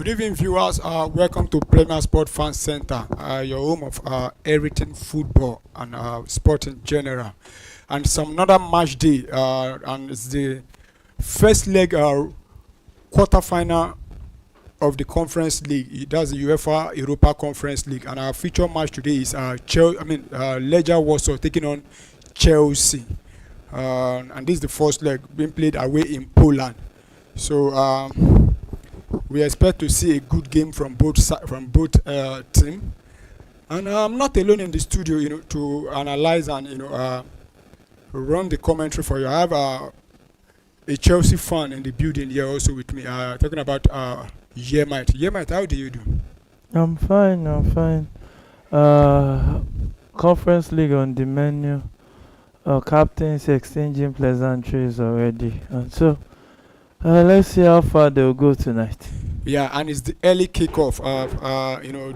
Good evening, viewers. Welcome to Premier Sport Fan Center, your home of everything football and sport in general. And some another match day, and it's the first leg quarter final of the Conference League. That's the UEFA Europa Conference League, and our feature match today is Legia Warsaw taking on Chelsea, and this is the first leg being played away in Poland. So. We expect to see a good game from both teams, and I'm not alone in the studio, to analyze and run the commentary for you. I have a Chelsea fan in the building here also with me. Talking about Yemite. Yemite, how do you do? I'm fine, I'm fine. Conference League on the menu. Captains exchanging pleasantries already. And so, let's see how far they'll go tonight. Yeah, and it's the early kickoff of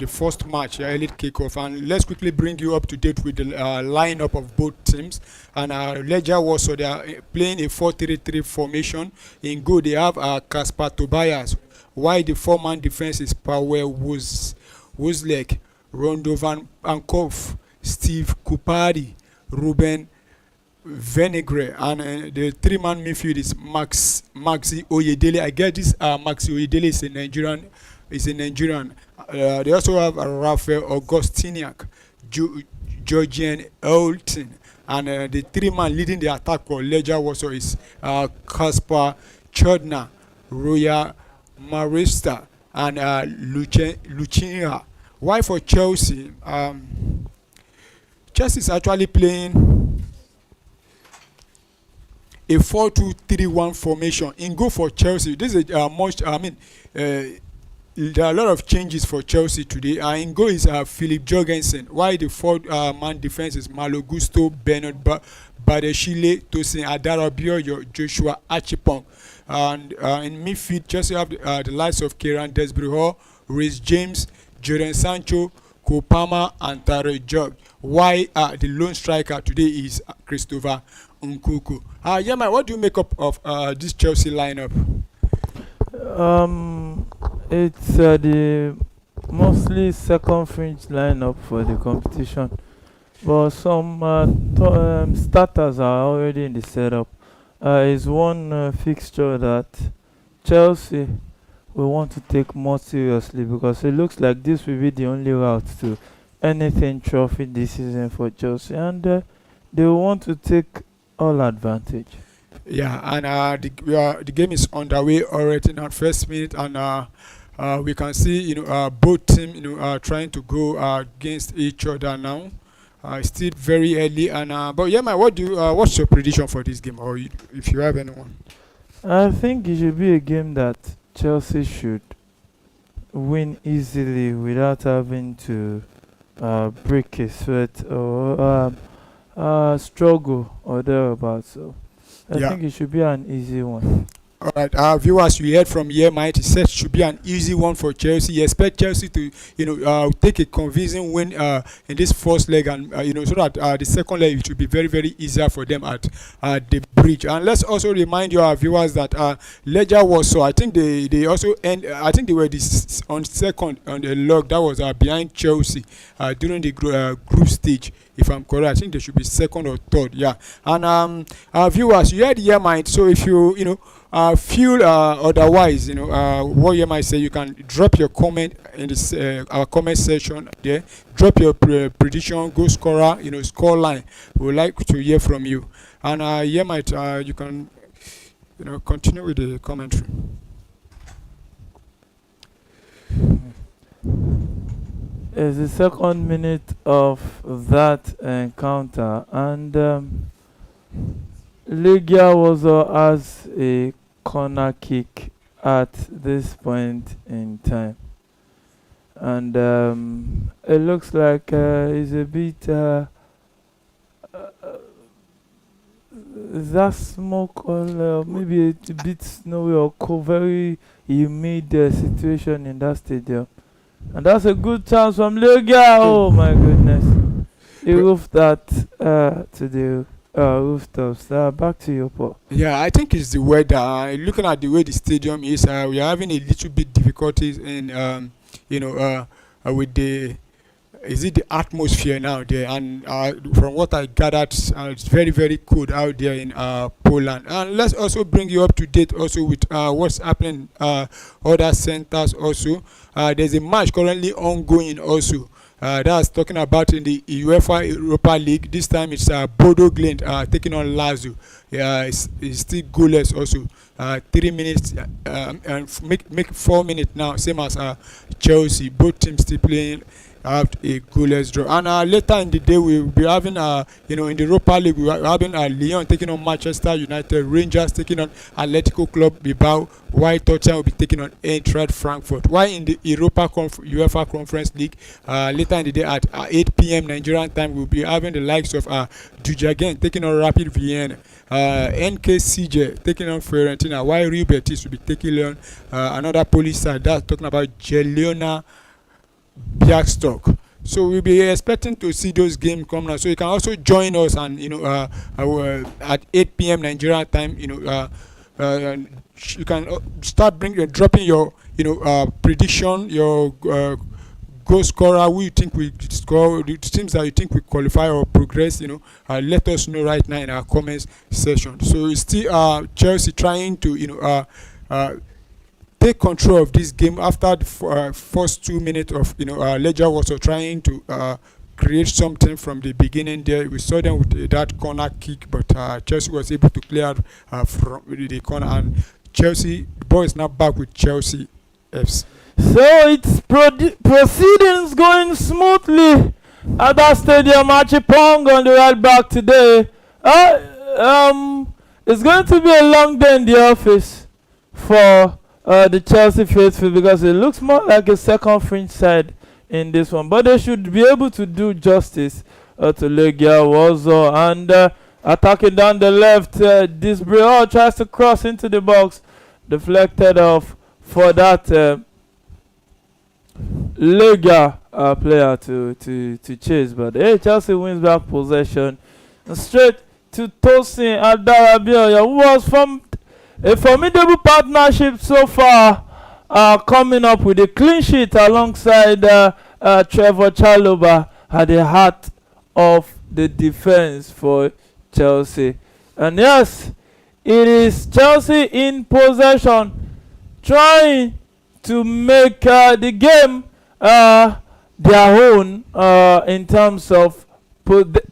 the first match, early kickoff, and let's quickly bring you up to date with the lineup of both teams. And Legia Warsaw, they are playing a 4-3-3 formation. In goal, they have Kasper Tobias, while the four-man defense is Paweł Wozlek, Rondo Van Ankov, Steve Kupari, Ruben Venegre, and the three-man midfield is Maxi Oyedele. I get this. Maxi Oyedele is a Nigerian. They also have Rafael Augustiniak, Georgian Elton, and the three-man leading the attack for Legia Warsaw is Kasper Chodna, Roya Marista, and Lucinia. Why for Chelsea? Chelsea is actually playing a 4-2-3-1 formation. In go for Chelsea, this is there are a lot of changes for Chelsea today. In go is Philip Jorgensen, while the four-man defense is Malo Gusto, Bernard Badeshile, Tosin Adarabio, Joshua Achipong. And in midfield, Chelsea have the likes of Kieran Desbrio, Reece James, Jadon Sancho, Kopama, and Tare Job. Why the lone striker today is Christopher Nkunku. What do you make up of this Chelsea lineup? It's the mostly second fringe lineup for the competition, but some starters are already in the setup. Is one fixture that Chelsea will want to take more seriously, because it looks like this will be the only route to anything trophy this season for Chelsea, and they will want to take all advantage. Yeah, and the game is underway already in our first minute, and we can see both teams trying to go against each other now. It's still very early, and but what's your prediction for this game, or if you have anyone? I think it should be a game that Chelsea should win easily without having to break a sweat or struggle or thereabouts. So I think it should be an easy one. All right, viewers, you heard from Yemite. He said it should be an easy one for Chelsea. He expect Chelsea to, take a convincing win in this first leg, and so that the second leg it should be very, very easier for them at the bridge. And let's also remind you, our viewers, that Legia Warsaw, I think they also I think they were on second on the log. That was behind Chelsea during the group stage. If I'm correct, I think they should be second or third. Yeah, and viewers, you heard Yemite. So if you feel otherwise, what you might say, you can drop your comment in this our comment section there. Drop your prediction, goal scorer, score line. We would like to hear from you. And you can continue with the commentary. It's the second minute of that encounter, and Legia Warsaw has a corner kick at this point in time, and it looks like it's a bit is that smoke, or maybe a bit snowy or cold, very humid situation in that stadium. And that's a good chance from Legia. Oh my goodness. He roofed that to the rooftops. Back to you, Paul. Yeah, I think it's the weather. Looking at the way the stadium is, we are having a little bit difficulties in, with the, is it the atmosphere now there? And from what I gathered, it's very, very cold out there in Poland. And let's also bring you up to date also with what's happening other centers also. There's a match currently ongoing also. That's talking about in the UEFA Europa League. This time it's Bodo Glimt taking on Lazio. Yeah, it's still goalless also. 3 minutes and make 4 minutes now, same as Chelsea. Both teams still playing out a goalless draw. And later in the day we will be having in the Europa League we are having Lyon taking on Manchester United, Rangers taking on Atletico Club Bilbao, while Tottenham will be taking on Eintracht Frankfurt. While in the UEFA Conference League later in the day at 8 p.m. Nigerian time we'll be having the likes of Dujagen taking on Rapid Vienna, NKCJ taking on Fiorentina, while Real Betis will be taking on another Polish side that's talking about Jelena Białystok. So we'll be expecting to see those games come now. So you can also join us and at 8 p.m. Nigerian time. You can start dropping your prediction, your goal scorer, who you think we score, the teams that you think we qualify or progress. Let us know right now in our comments section. So it's still Chelsea trying to take control of this game after the first 2 minutes of Legia Warszawa trying to create something from the beginning there. We saw them with that corner kick, but Chelsea was able to clear from the corner, and Chelsea, the ball is now back with Chelsea FC. So it's proceedings going smoothly at that stadium. Achipong on the right back today. It's going to be a long day in the office for the Chelsea faithful, because it looks more like a second fringe side in this one, but they should be able to do justice to Legia Warszawa. And attacking down the left, this Briol tries to cross into the box, deflected off for that Legia player to chase, but Chelsea wins back possession and straight to Tosin Adarabioyo, who was from a formidable partnership so far, coming up with a clean sheet alongside Trevor Chalobah at the heart of the defense for Chelsea. And yes, it is Chelsea in possession, trying to make the game their own in terms of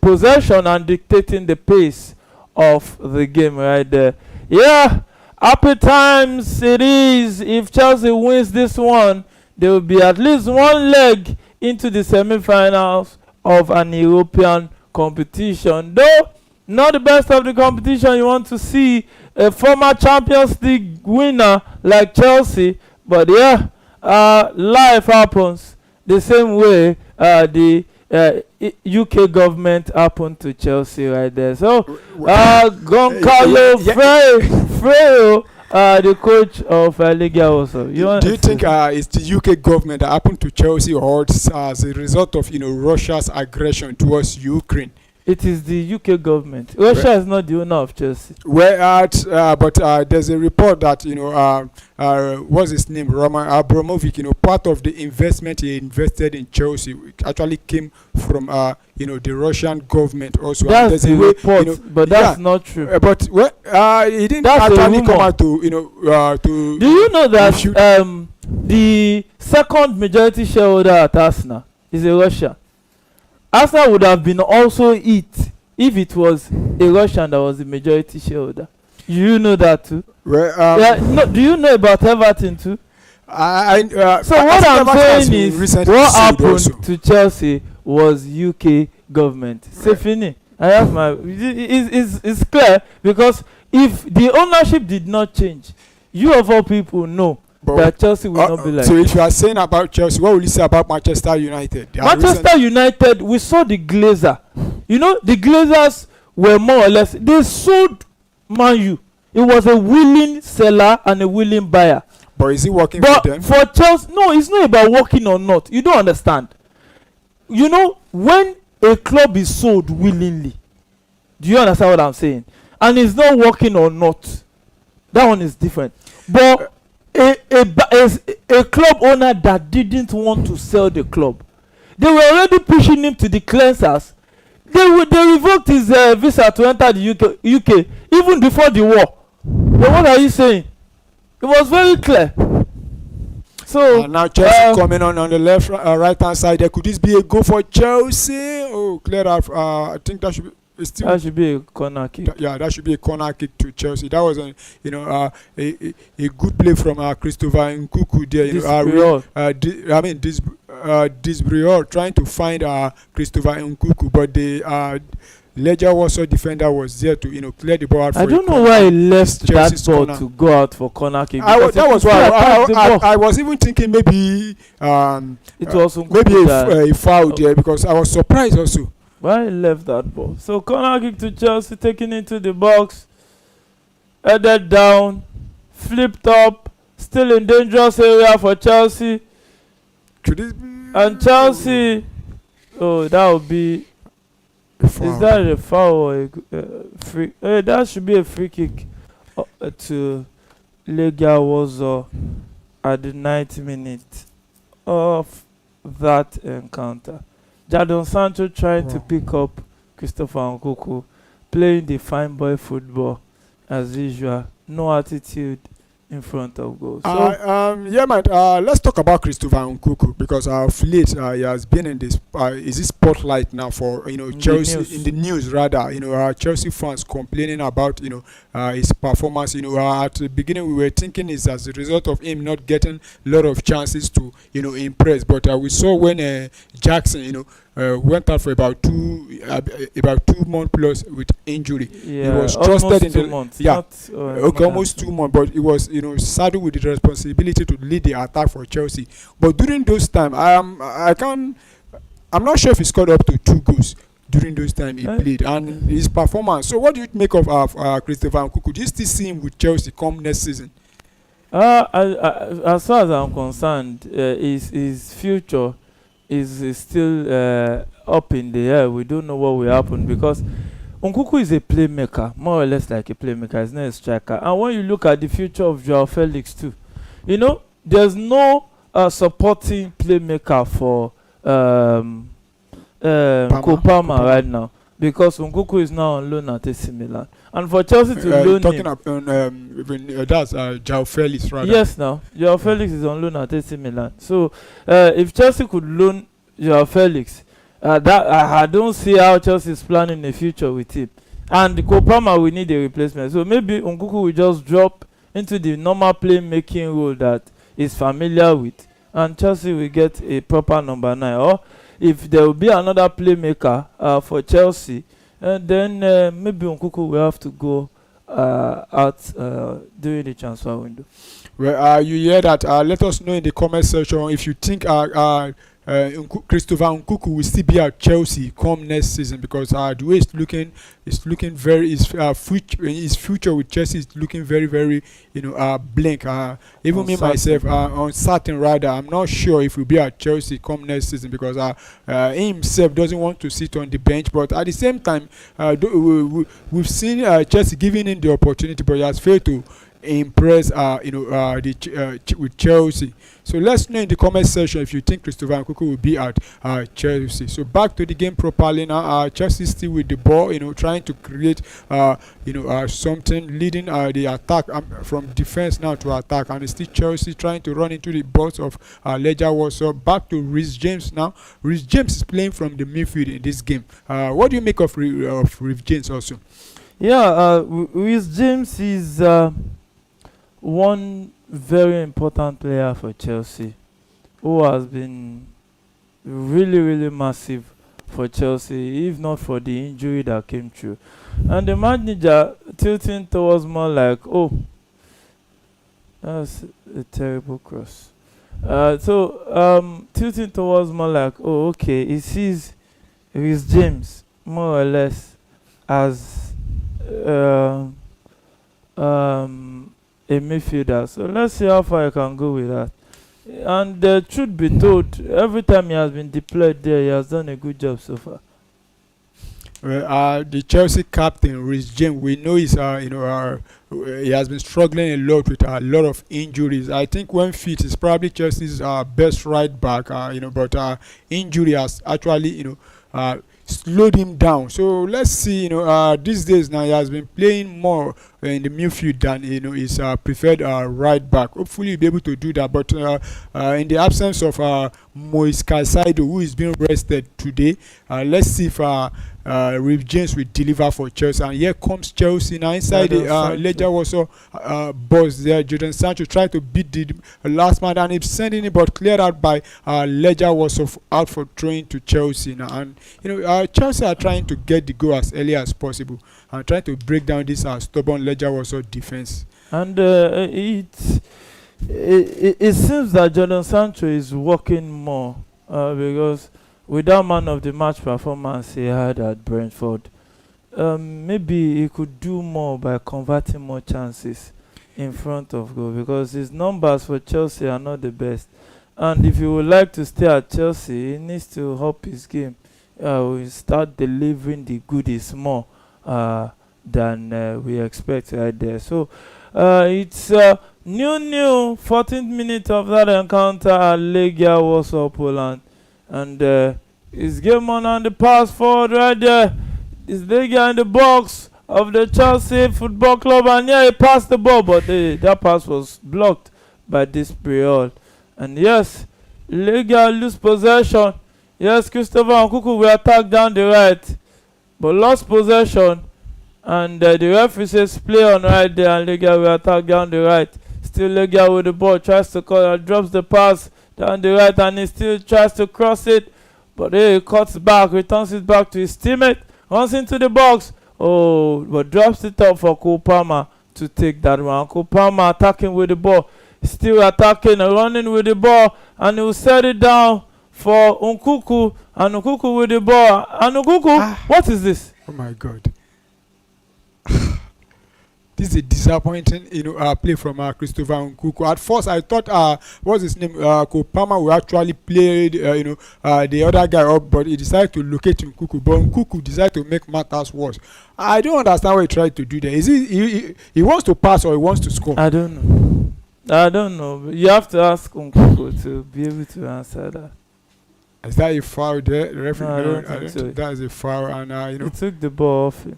possession and dictating the pace of the game right there. Yeah, happy times it is. If Chelsea wins this one, there will be at least one leg into the semi-finals of an European competition. Though not the best of the competition, you want to see a former Champions League winner like Chelsea. But yeah, life happens the same way the UK government happened to Chelsea right there. So Goncalo Freire, the coach of Legia Warszawa. Do you think it's the UK government that happened to Chelsea, or it's as a result of Russia's aggression towards Ukraine? It is the UK government. Russia is not the owner of Chelsea. But there's a report that what's his name, Roman Abramovich. Part of the investment he invested in Chelsea actually came from the Russian government also. That's the report, but that's not true. But he didn't actually come out to to. Do you know that the second majority shareholder at Arsenal is a Russian? Arsenal would have been also it if it was a Russian that was the majority shareholder. You know that too? Well, do you know about Everton too? So what I'm saying is, what happened to Chelsea was UK government. C'est fini. I have my. It's clear, because if the ownership did not change, you of all people know that Chelsea will not be like. So if you are saying about Chelsea, what will you say about Manchester United? Manchester United, we saw the Glazer. The Glazers were more or less, they sold Man U. It was a willing seller and a willing buyer. But is it working for them? For Chelsea, no, it's not about working or not. You don't understand. When a club is sold willingly, Do you understand what I'm saying? And it's not working or not. That one is different. But a club owner that didn't want to sell the club, they were already pushing him to the cleansers. They revoked his visa to enter the UK even before the war. But what are you saying? It was very clear. So now Chelsea coming on the left, right hand side there. Could this be a goal for Chelsea? Oh, clear out. I think that should be. That should be a corner kick. That should be a corner kick to Chelsea. That was a good play from Christopher Nkunku there. Disbrior trying to find Christopher Nkunku, but the Legia Warszawa defender was there to clear the ball out. I don't know why he left that ball to go out for corner kick. That was why I was even thinking maybe it was maybe a foul there, because I was surprised also. Why he left that ball? So corner kick to Chelsea, taken into the box, headed down, flipped up, still in dangerous area for Chelsea. And Chelsea, that would be. Is that a foul or a free? That should be a free kick to Legia Warszawa at the 90th minute of that encounter. Jadon Sancho trying to pick up Christopher Nkunku, playing the fine boy football as usual. No attitude in front of goal. Let's talk about Christopher Nkunku, because of late he has been in this spotlight now for Chelsea, in the news rather. Chelsea fans complaining about his performance. At the beginning we were thinking it's as a result of him not getting a lot of chances to impress, but we saw when Jackson went out for about 2 months plus with injury. Yeah, he was trusted in 2 months. Almost 2 months, but he was saddled with the responsibility to lead the attack for Chelsea. But during those time, I'm not sure if he scored up to 2 goals during those time he played, and his performance. So what do you make of Christopher Nkunku? Do you still see him with Chelsea come next season? As far as I'm concerned, his future is still up in the air. We don't know what will happen, because Nkunku is a playmaker, more or less like a playmaker. He's not a striker. And when you look at the future of Joao Felix too, there's no supporting playmaker for Kopama right now, because Nkunku is now on loan at AC Milan. And for Chelsea to loan talking him... about that's Joao Felix, rather. Yes, now. Joao Felix is on loan at AC Milan. So, if Chelsea could loan Joao Felix, I don't see how Chelsea is planning a future with him. And Kopama will need a replacement. So, maybe Nkunku will just drop into the normal playmaking role that he's familiar with. And Chelsea will get a proper number 9. Or, if there will be another playmaker for Chelsea, then maybe Nkunku will have to go out during the transfer window. Well, you hear that? Let us know in the comment section if you think Christopher Nkunku will still be at Chelsea come next season, because the way it's looking very, his future with Chelsea is looking very, very blank. Even me myself, uncertain rather. I'm not sure if he'll be at Chelsea come next season, because he himself doesn't want to sit on the bench. But at the same time, we've seen Chelsea giving him the opportunity, but he has failed to impress with Chelsea. So let's know in the comment section if you think Christopher Nkunku will be at Chelsea. So back to the game properly now. Chelsea still with the ball, trying to create something, leading the attack from defense now to attack, and it's still Chelsea trying to run into the box of Legia Warszawa. Back to Reece James now. Reece James is playing from the midfield in this game. What do you make of Reece James also? Yeah, Reece James is one very important player for Chelsea, who has been really, really massive for Chelsea, if not for the injury that came through. And the manager tilting towards more like, that's a terrible cross. Tilting towards more like, okay, he sees Reece James more or less as a midfielder. So let's see how far I can go with that. And the truth be told, every time he has been deployed there, he has done a good job so far. The Chelsea captain, Reece James, we know he has been struggling a lot with a lot of injuries. I think when fit is probably Chelsea's best right back. But injury has actually slowed him down. So let's see. These days now he has been playing more in the midfield than his preferred right back. Hopefully he'll be able to do that. But in the absence of Moise Caicedo, who is being rested today, let's see if Reece James will deliver for Chelsea. And here comes Chelsea now inside the Legia Warszawa box there. Jadon Sancho tried to beat the last man and he's sending it, but cleared out by Legia Warszawa out for throwing to Chelsea now. And Chelsea are trying to get the goal as early as possible and trying to break down this stubborn Legia Warszawa defense. And it seems that Jadon Sancho is working more because with that man of the match performance he had at Brentford, maybe he could do more by converting more chances in front of goal, because his numbers for Chelsea are not the best. And if he would like to stay at Chelsea, he needs to up his game. We start delivering the goodies more than we expect right there. So it's new 14th minute of that encounter at Legia Warsaw, Poland. And it's game on and the pass forward right there. It's Legia in the box of the Chelsea Football Club, and yeah, he passed the ball, but that pass was blocked by this Priol. And yes, Legia lose possession. Yes, Christopher Nkunku will attack down the right, but lost possession. And the referee says play on right there, and Legia will attack down the right. Still Legia with the ball, tries to cut, drops the pass down the right, and he still tries to cross it, but he cuts back, returns it back to his teammate, runs into the box, but drops it up for Cole Palmer to take that one. Cole Palmer attacking with the ball, still attacking and running with the ball, and he will set it down for Nkunku, and Nkunku with the ball, and Nkunku, what is this? Oh my God. This is a disappointing, play from Christopher Nkunku. At first, I thought, what's his name, Cole Palmer will actually play, the other guy up, but he decided to locate Nkunku. But Nkunku decided to make matters worse. I don't understand what he tried to do there. Is he wants to pass or he wants to score? I don't know. But you have to ask Nkunku to be able to answer that. Is that a foul there? The referee? No, I don't think so. That is a foul, and He took the ball off him.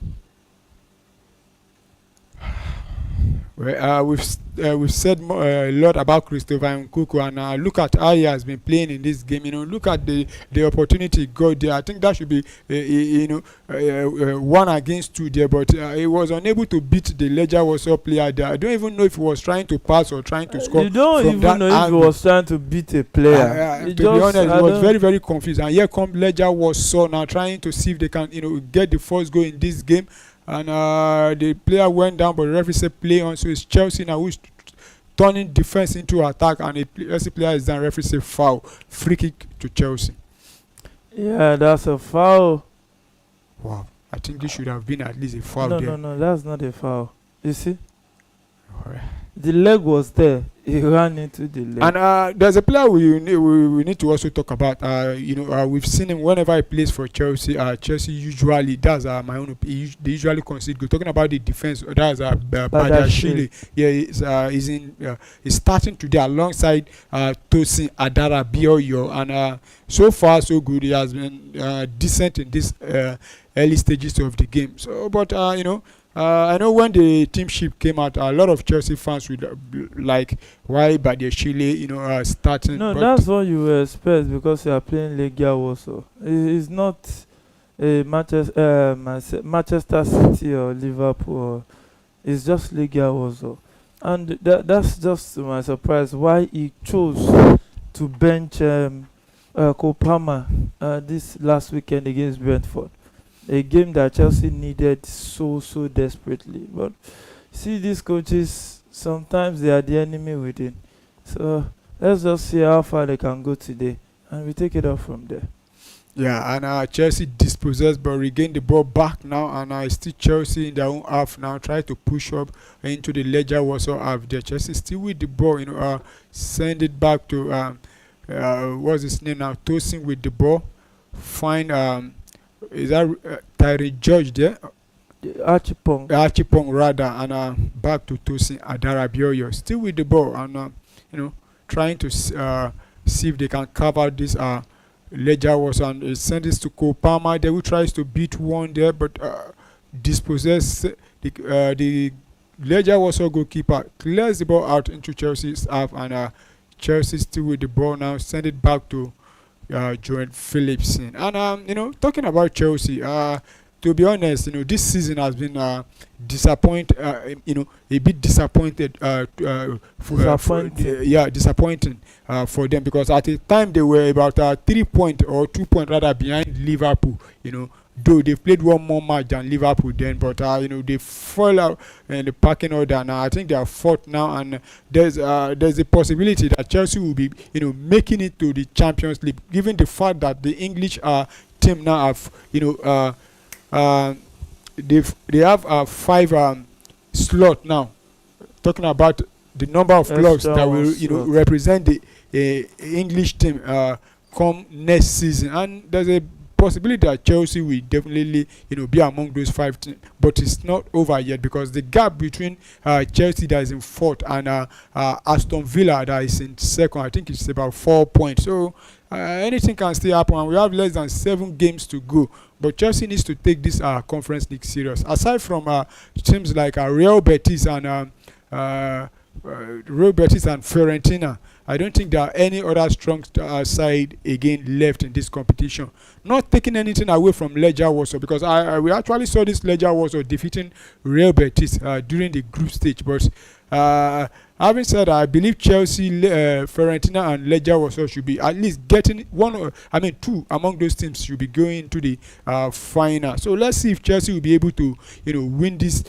Well, we've said a lot about Christopher Nkunku, and look at how he has been playing in this game. Look at the opportunity he got there. I think that should be 1 against 2 there, but he was unable to beat the Legia Warsaw player there. I don't even know if he was trying to pass or trying to score. You don't even know if he was trying to beat a player. To be honest, he was very, very confused. And here comes Legia Warsaw now trying to see if they can get the first goal in this game. And the player went down, but the referee said play on. So it's Chelsea now who's turning defense into attack, and the Chelsea player is down. Referee said foul, free kick to Chelsea. Yeah, that's a foul. Wow, I think this should have been at least a foul there. No, that's not a foul. You see, all right. The leg was there. He ran into the leg. And there's a player we need to also talk about. We've seen him whenever he plays for Chelsea. Chelsea usually, that's my own opinion, they usually concede goal. Talking about the defense, that's Badiashile. Yeah, he's starting today alongside Tosin Adarabioyo, and so far so good. He has been decent in this early stages of the game. So, but I know when the team sheet came out, a lot of Chelsea fans would like why Badiashile, starting. No, that's what you expect because you are playing Legia Warsaw. It's not a Manchester City or Liverpool. It's just Legia Warsaw, and that's just to my surprise why he chose to bench Cole Palmer this last weekend against Brentford. A game that Chelsea needed so desperately. But see, these coaches, sometimes they are the enemy within. So let's just see how far they can go today, and we take it off from there. Yeah, and Chelsea dispossessed but regained the ball back now, and it's still Chelsea in their own half now, try to push up into the Legia Warsaw half there. Chelsea still with the ball, send it back to what's his name now, Tosin with the ball, find is that Tyree George there? Archipong. Archipong rather, and back to Tosin Adarabioyo, still with the ball, and trying to see if they can cover this Legia was, and send this to Kopama. They will tries to beat one there, but dispossess the Legia Warsaw goalkeeper, clears the ball out into Chelsea's half, and Chelsea still with the ball now, send it back to Joel Phillipson. And talking about Chelsea, to be honest, this season has been a bit disappointed. Disappointing for them, because at the time they were about 3 point or 2 point rather behind Liverpool. Though they played one more match than Liverpool then, but they fall out in the packing order now. I think they are fourth now, and there's a possibility that Chelsea will be making it to the Champions League, given the fact that the English team now have they have 5 slot now. Talking about the number of clubs that will represent the English team come next season, and there's a possibility that Chelsea will definitely be among those 5 teams, but it's not over yet, because the gap between Chelsea that is in fourth and Aston Villa that is in second, I think it's about 4 points. So anything can still happen, and we have less than 7 games to go. But Chelsea needs to take this Conference League serious. Aside from teams like Real Betis and Fiorentina, I don't think there are any other strong side again left in this competition. Not taking anything away from Legia Warsaw, because we actually saw this Legia Warsaw defeating Real Betis during the group stage. But having said that, I believe Chelsea, Fiorentina, and Legia Warsaw should be at least getting 2 among those teams should be going to the final. So let's see if Chelsea will be able to win this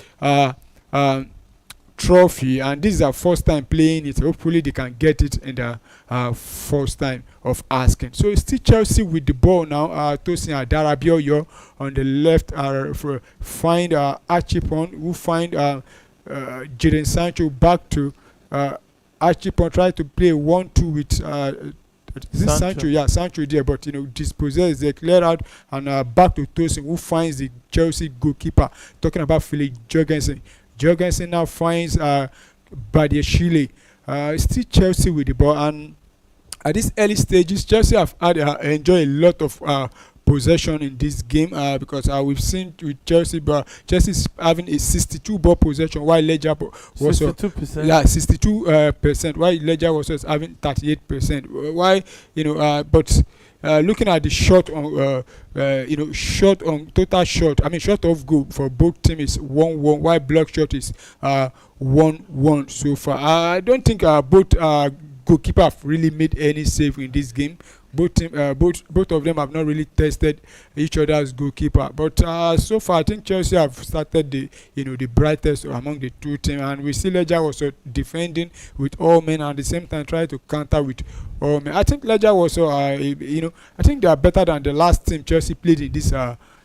trophy, and this is our first time playing it. Hopefully they can get it in the first time of asking. So it's still Chelsea with the ball now. Tosin Adarabioyo on the left, find Archipon, who find Jadon Sancho back to Archipon, try to play 1-2 with Sancho. Yeah, Sancho there, but dispossess, they clear out, and back to Tosin, who finds the Chelsea goalkeeper. Talking about Philip Jorgensen. Jorgensen now finds Badiashile. Still Chelsea with the ball, and at these early stages, Chelsea have had enjoy a lot of possession in this game, because we've seen with Chelsea, but Chelsea's having a 62 ball possession, while Legia was 62%. 62%, while Legia was having 38%. Why, but looking at the shot on total shot, shot off goal for both teams is 1-1, while block shot is 1-1 so far. I don't think both goalkeeper have really made any save in this game. Both of them have not really tested each other's goalkeeper, but so far I think Chelsea have started the brightest among the 2 teams, and we see Legia also defending with all men, and at the same time try to counter with all men. I think Legia also I think they are better than the last team Chelsea played in this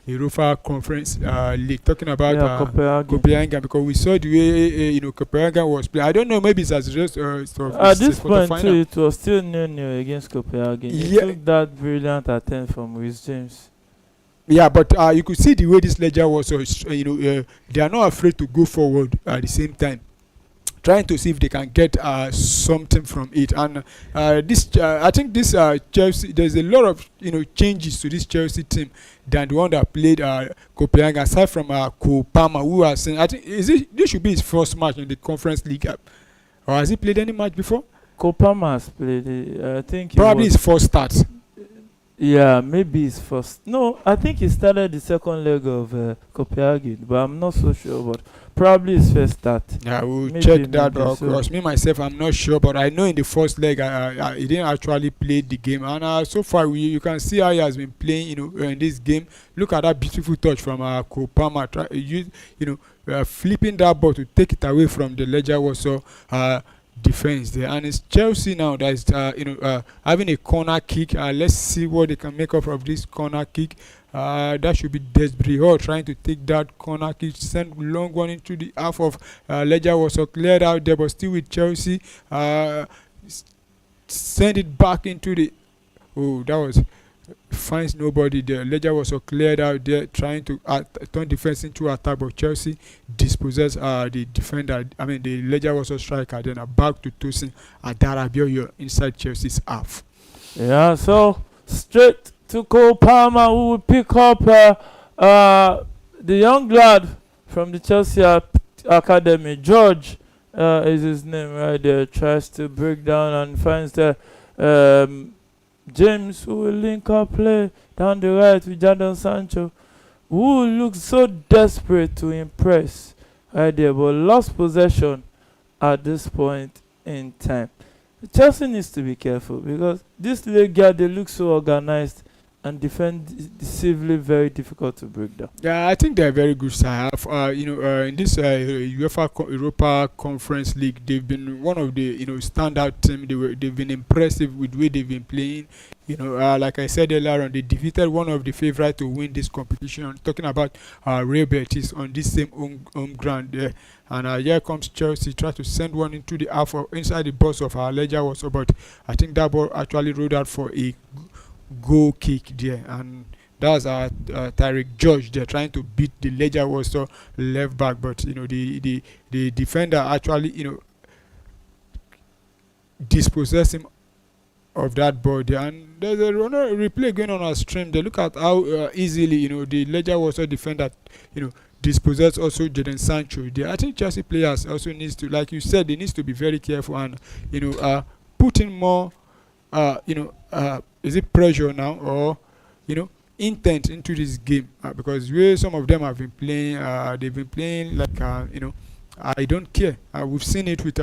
Europa Conference League. Talking about Copenhagen, because we saw the way Copenhagen was playing. I don't know, maybe it's as a result of at this point too, it was still 0-0 against Copenhagen. He took that brilliant attempt from Reece James. Yeah, but you could see the way this Legia was, they are not afraid to go forward at the same time, trying to see if they can get something from it. And I think this Chelsea, there's a lot of changes to this Chelsea team than the one that played Copenhagen, aside from Kopama, who has seen, I think this should be his first match in the Conference League, or has he played any match before? Kopama has played it. I think probably his first start. Yeah, maybe his first. No, I think he started the second leg of Copenhagen, but I'm not so sure. But probably his first start. Yeah, we'll check that. Because me myself, I'm not sure, but I know in the first leg he didn't actually play the game, and so far you can see how he has been playing. In this game, look at that beautiful touch from Kopama. Flipping that ball to take it away from the Legia Warsaw defense there, and it's Chelsea now that is having a corner kick. Let's see what they can make up of this corner kick. That should be Desbrio trying to take that corner kick, send long one into the half of Legia Warsaw, cleared out there, but still with Chelsea. Send it back into the that was finds nobody there. Legia was so cleared out there trying to turn defense into attack, but Chelsea dispossessed the defender. I mean the Legia was a striker. Then back to Tosin Adarabioyo inside Chelsea's half. Yeah, so straight to Cole Palmer, who will pick up the young lad from the Chelsea Academy. George is his name right there. Tries to break down and finds the James, who will link up play down the right with Jadon Sancho, who looks so desperate to impress right there, but lost possession at this point in time. Chelsea needs to be careful because this Legia, they look so organized and defensively very difficult to break down. Yeah, I think they're a very good side. In this UEFA Europa Conference League, they've been one of the standout team. They've been impressive with the way they've been playing. Like I said earlier on, they defeated one of the favorites to win this competition. I'm talking about Real Betis on this same home ground there. And here comes Chelsea, try to send one into the half inside the box of Legia Warszawa, but I think that ball actually rolled out for a goal kick there, and that was Tyrick George there trying to beat the Legia Warszawa left back, but the defender actually dispossessed him of that ball there. And there's a replay going on our stream. They look at how easily the Legia Warszawa defender dispossess also Jadon Sancho there. I think Chelsea players also needs to, like you said, they needs to be very careful and put in more is it pressure now or intent into this game, because where some of them have been playing, they've been playing like I don't care. We've seen it with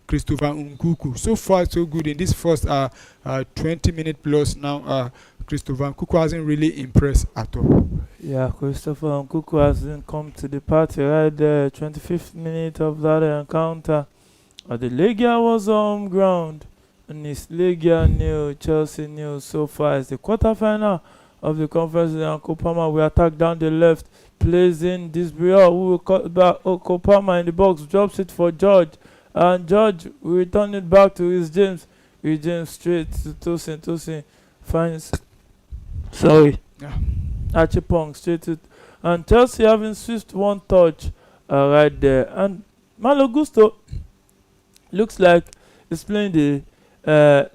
Christopher Nkunku. So far, so good in this first 20-minute plus now. Christopher Nkunku hasn't really impressed at all. Yeah, Christopher Nkunku hasn't come to the party right there. 25th minute of that encounter. The Legia was on ground. And it's Legia nil, Chelsea nil so far. It's the quarterfinal of the conference. And Kopama will attack down the left. Plays in this Brielle, who will cut back. Kopama in the box, drops it for George. And George will return it back to his James. With James straight to Tosin. Tosin finds Achipong straight to, and Chelsea having switched one touch right there. And Malo Gusto looks like he's playing the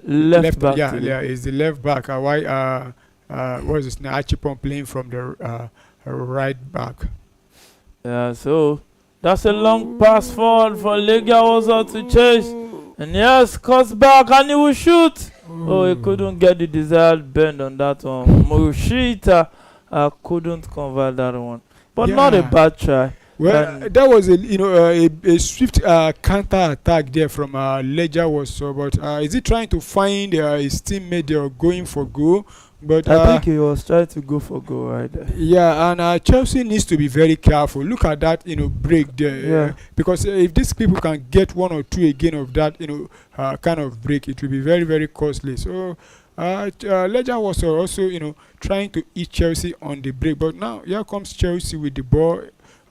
left back. Yeah, he's the left back. Why what is his name? Achipong playing from the right back. Yeah, so that's a long pass forward for Legia Warszawa to chase. And yes, cuts back and he will shoot. Oh, he couldn't get the desired bend on that one. Mushita couldn't convert that one. But not a bad try. Well, that was a swift counter attack there from Legia Warszawa. But is he trying to find his teammate there going for goal? But I think he was trying to go for goal right there. Yeah, and Chelsea needs to be very careful. Look at that, break there. Yeah. Because if these people can get one or two again of that, kind of break, it will be very, very costly. So Legia was also, trying to eat Chelsea on the break. But now here comes Chelsea with the ball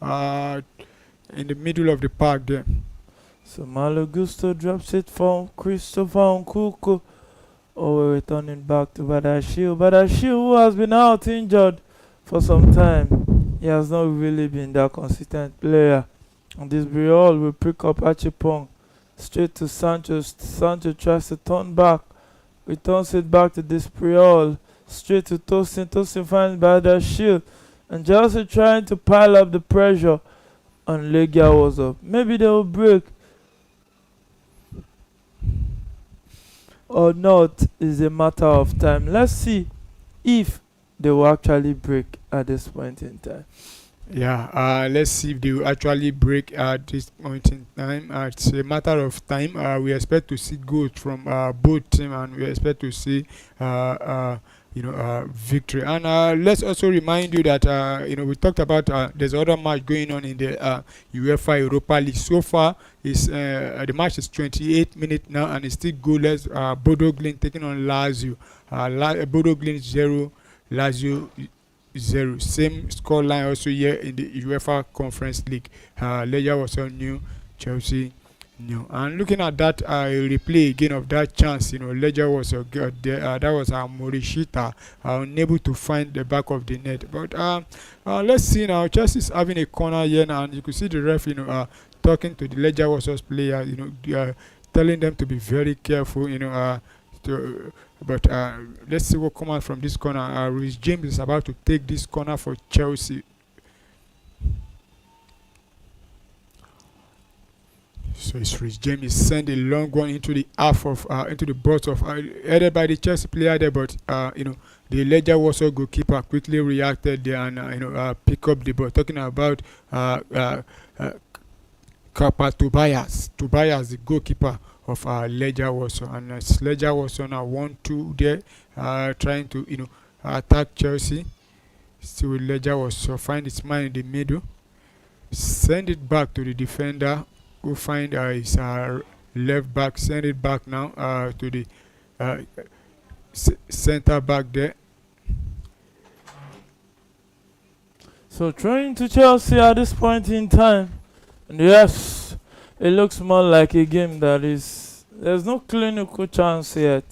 in the middle of the park there. So Malo Gusto drops it for Christopher Nkunku. We're returning back to Badashil. Badashil, who has been out injured for some time. He has not really been that consistent player. And this Brielle will pick up Achipong straight to Sancho. Sancho tries to turn back. Returns it back to this Brielle. Straight to Tosin. Tosin finds Badashil. And Chelsea trying to pile up the pressure on Legia Warszawa. Maybe they will break. Or not is a matter of time. Let's see if they will actually break at this point in time. Yeah, let's see if they will actually break at this point in time. It's a matter of time. We expect to see goals from both teams, and we expect to see victory. And let's also remind you that we talked about there's other match going on in the UEFA Europa League. So far, the match is 28 minutes now, and it's still goalless. Bodo Glimt taking on Lazio. Bodo Glimt 0, Lazio 0. Same scoreline also here in the UEFA Conference League. Legia was on new, Chelsea And looking at that replay again of that chance, Ledger was good there. That was Morishita, unable to find the back of the net. But let's see now. Chelsea's having a corner here now, and you could see the ref, talking to the Legia Warszawa player, telling them to be very careful, but let's see what comes out from this corner. Reece James is about to take this corner for Chelsea. So it's Reece James send a long one into the half of into the box of headed by the Chelsea player there, but the Legia Warsaw goalkeeper quickly reacted there and pick up the ball. Talking about Kapa Tobias, the goalkeeper of Legia Warsaw, and it's Legia Warsaw now 1-2 there, trying to attack Chelsea. Still with Legia Warsaw find its man in the middle, send it back to the defender who find his left back, send it back now to the center back there. So throwing to Chelsea at this point in time. And yes, it looks more like a game that is, there's no clinical chance yet.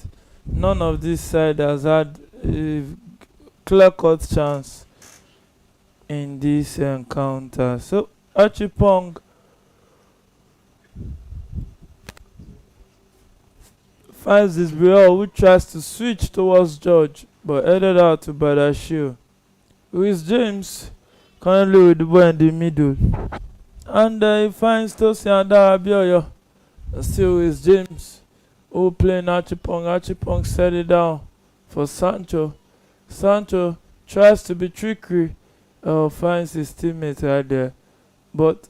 None of this side has had a clear-cut chance in this encounter. So Achipong finds this Biel, who tries to switch towards George, but headed out to Badashil. Reece James currently with the ball in the middle. And he finds Tosin Adarabioyo. Still Reece James, who playing Achipong. Achipong set it down for Sancho. Sancho tries to be trickery, finds his teammate right there. But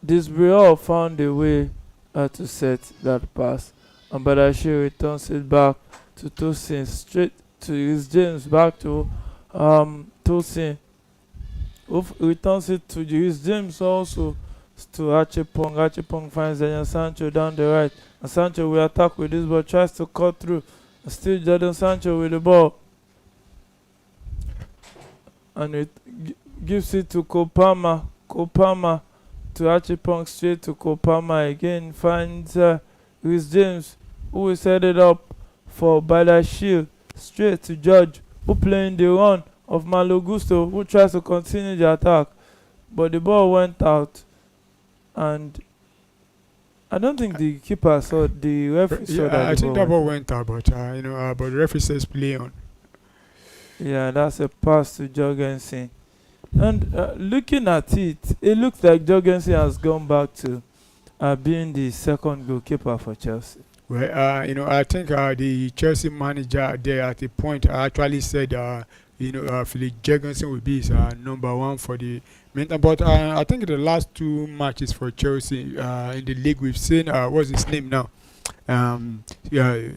this Biel found a way to set that pass, and Badashir returns it back to Tosin, straight to Reece James, back to Tosin, who returns it to Reece James also to Achipong. Achipong finds Jadon Sancho down the right, and Sancho will attack with this ball, tries to cut through, and still Jadon Sancho with the ball, and it gives it to Kopama to Achipong, straight to Kopama again, finds Reece James, who is headed up for Badashil, straight to George, who playing the run of Malo Gusto, who tries to continue the attack, but the ball went out, and I don't think the keeper saw, the referee saw that. I think that ball went out, but but the referee says play on. Yeah, that's a pass to Jorgensen. And looking at it, it looks like Jorgensen has gone back to being the second goalkeeper for Chelsea. Well, I think the Chelsea manager there at the point actually said, Philip Jorgensen will be his number one for the meantime. But I think the last two matches for Chelsea in the league, we've seen what's his name now,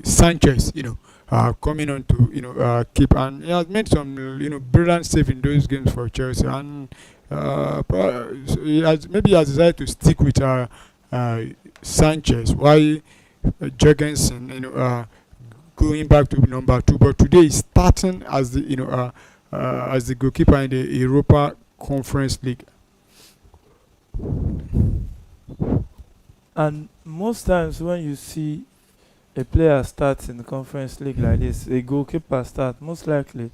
Sanchez, coming on to keep, and he has made some brilliant save in those games for Chelsea, and maybe he has decided to stick with Sanchez while Jorgensen going back to number 2, but today he's starting as the goalkeeper in the Europa Conference League. And most times when you see a player starts in the Conference League like this, a goalkeeper start, most likely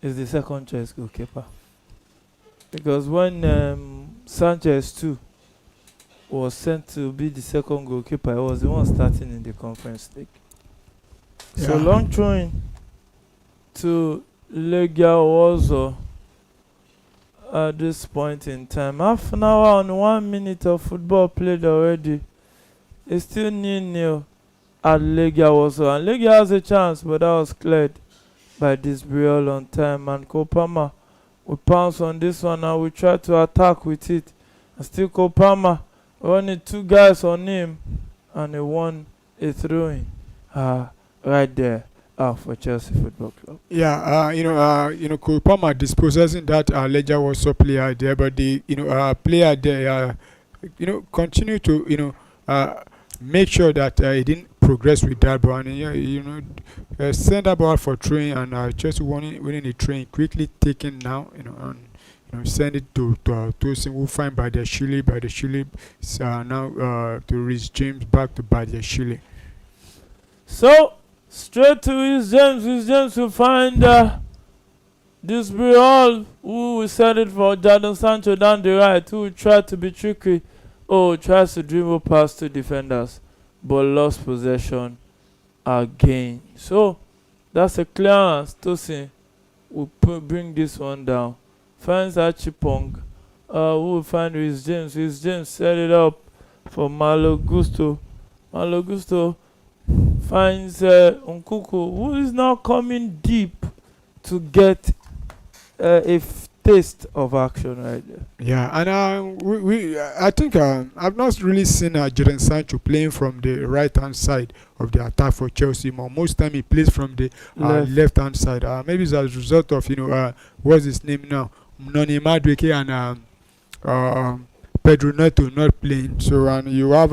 is the second choice goalkeeper. Because when Sanchez too was sent to be the second goalkeeper, he was the one starting in the Conference League. Yeah. So long throwing to Legia Warszawa at this point in time. Half an hour and 1 minute of football played already. It's still 0-0 at Legia Warszawa. And Legia has a chance, but that was cleared by this Briel on time. And Kopama will pounce on this one and we try to attack with it. And still Kopama running 2 guys on him, and he won a throw-in right there for Chelsea Football Club. Yeah, Kopama dispossessing that Legia Warsaw player there, but the player there continue to make sure that he didn't progress with that ball, and send that ball for throwing, and Chelsea winning the train, quickly taken now, and send it to Tosin, who find Badiashile. Badiashile now to Rhys James, back to Badiashile. So straight to Rhys James. Rhys James will find this Briol, who will send it for Jadon Sancho down the right, who will try to be tricky. Oh, tries to dribble past two defenders, but lost possession again. So that's a clearance. Tosin will bring this one down. Finds Achipong, who will find Rhys James. Rhys James set it up for Malo Gusto. Malo Gusto finds Nkuku, who is now coming deep to get a taste of action right there. Yeah, and I think I've not really seen Jadon Sancho playing from the right hand side of the attack for Chelsea. Most time he plays from the left hand side. Maybe it's as a result of what's his name now, Noni Madueke and Pedro Neto not playing. So and you have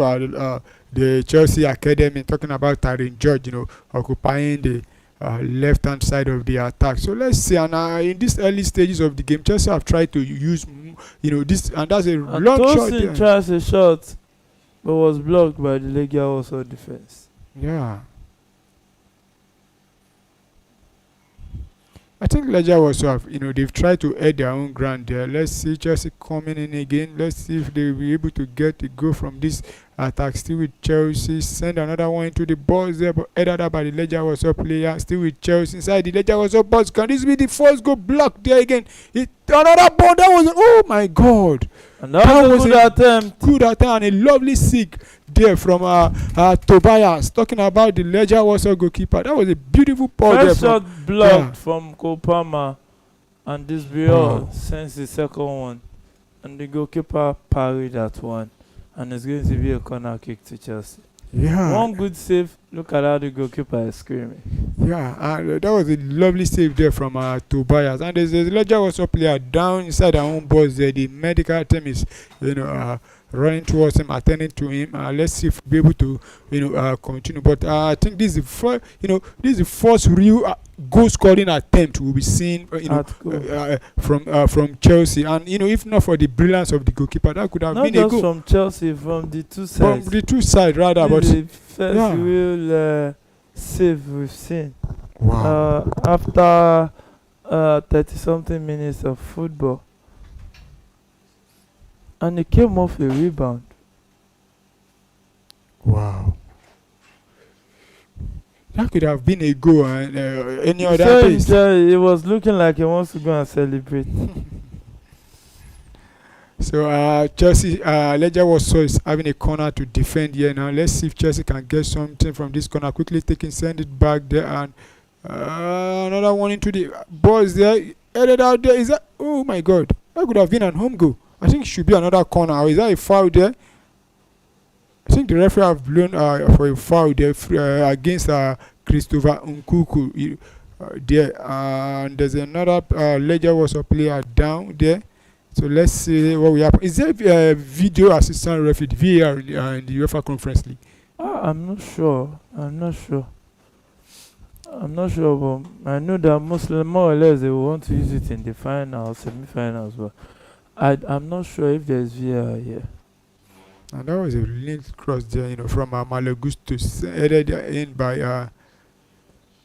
the Chelsea academy talking about Tyron George, occupying the left hand side of the attack. So let's see. And in these early stages of the game, Chelsea have tried to use this, and that's a long shot. Tosin tries a shot, but was blocked by the Legia Warszawa defense. Yeah, I think Legia Warszawa, they've tried to add their own ground there. Let's see Chelsea coming in again. Let's see if they'll be able to get a goal from this attack. Still with Chelsea. Send another one into the box there, but headed up by the Legia Warszawa player. Still with Chelsea inside the Legia Warszawa box. Can this be the first goal blocked there again? Another ball. That was, oh my God. And that was a good attempt. Good attempt and a lovely seek there from Tobias, talking about the Legia Warszawa goalkeeper. That was a beautiful ball there. First shot blocked from Kopama, and this Biol sends the second one, and the goalkeeper parried that one, and it's going to be a corner kick to Chelsea. Yeah. One good save. Look at how the goalkeeper is screaming. Yeah, that was a lovely save there from Tobias. And there's a Legia Warszawa player down inside their own box there. The medical team is, running towards him, attending to him. Let's see if we'll be able to, continue. But I think this is the first real goal scoring attempt we'll be seeing, from Chelsea. And if not for the brilliance of the goalkeeper, that could have not been a goal. Not just from Chelsea, from the two sides. From the two sides, rather. But the first real save we've seen. Wow. After 30-something minutes of football. And it came off a rebound. Wow. That could have been a goal any other place. It was looking like he wants to go and celebrate. So Chelsea, Legia Warszawa is having a corner to defend here now. Let's see if Chelsea can get something from this corner. Quickly send it back there, and another one into the boys there. Headed out there. Is that? Oh my God! That could have been an home goal. I think it should be another corner. Or is that a foul there? I think the referee have blown for a foul there against Christopher Nkuku there. And there's another Legia Warszawa player down there. So let's see what will happen. Is there a video assistant referee VAR in the UEFA Conference League? I'm not sure, but I know that more or less they will want to use it in the finals, semi-finals, but I'm not sure if there's VAR here. And that was a linked cross there, from Malo Gusto, headed in by.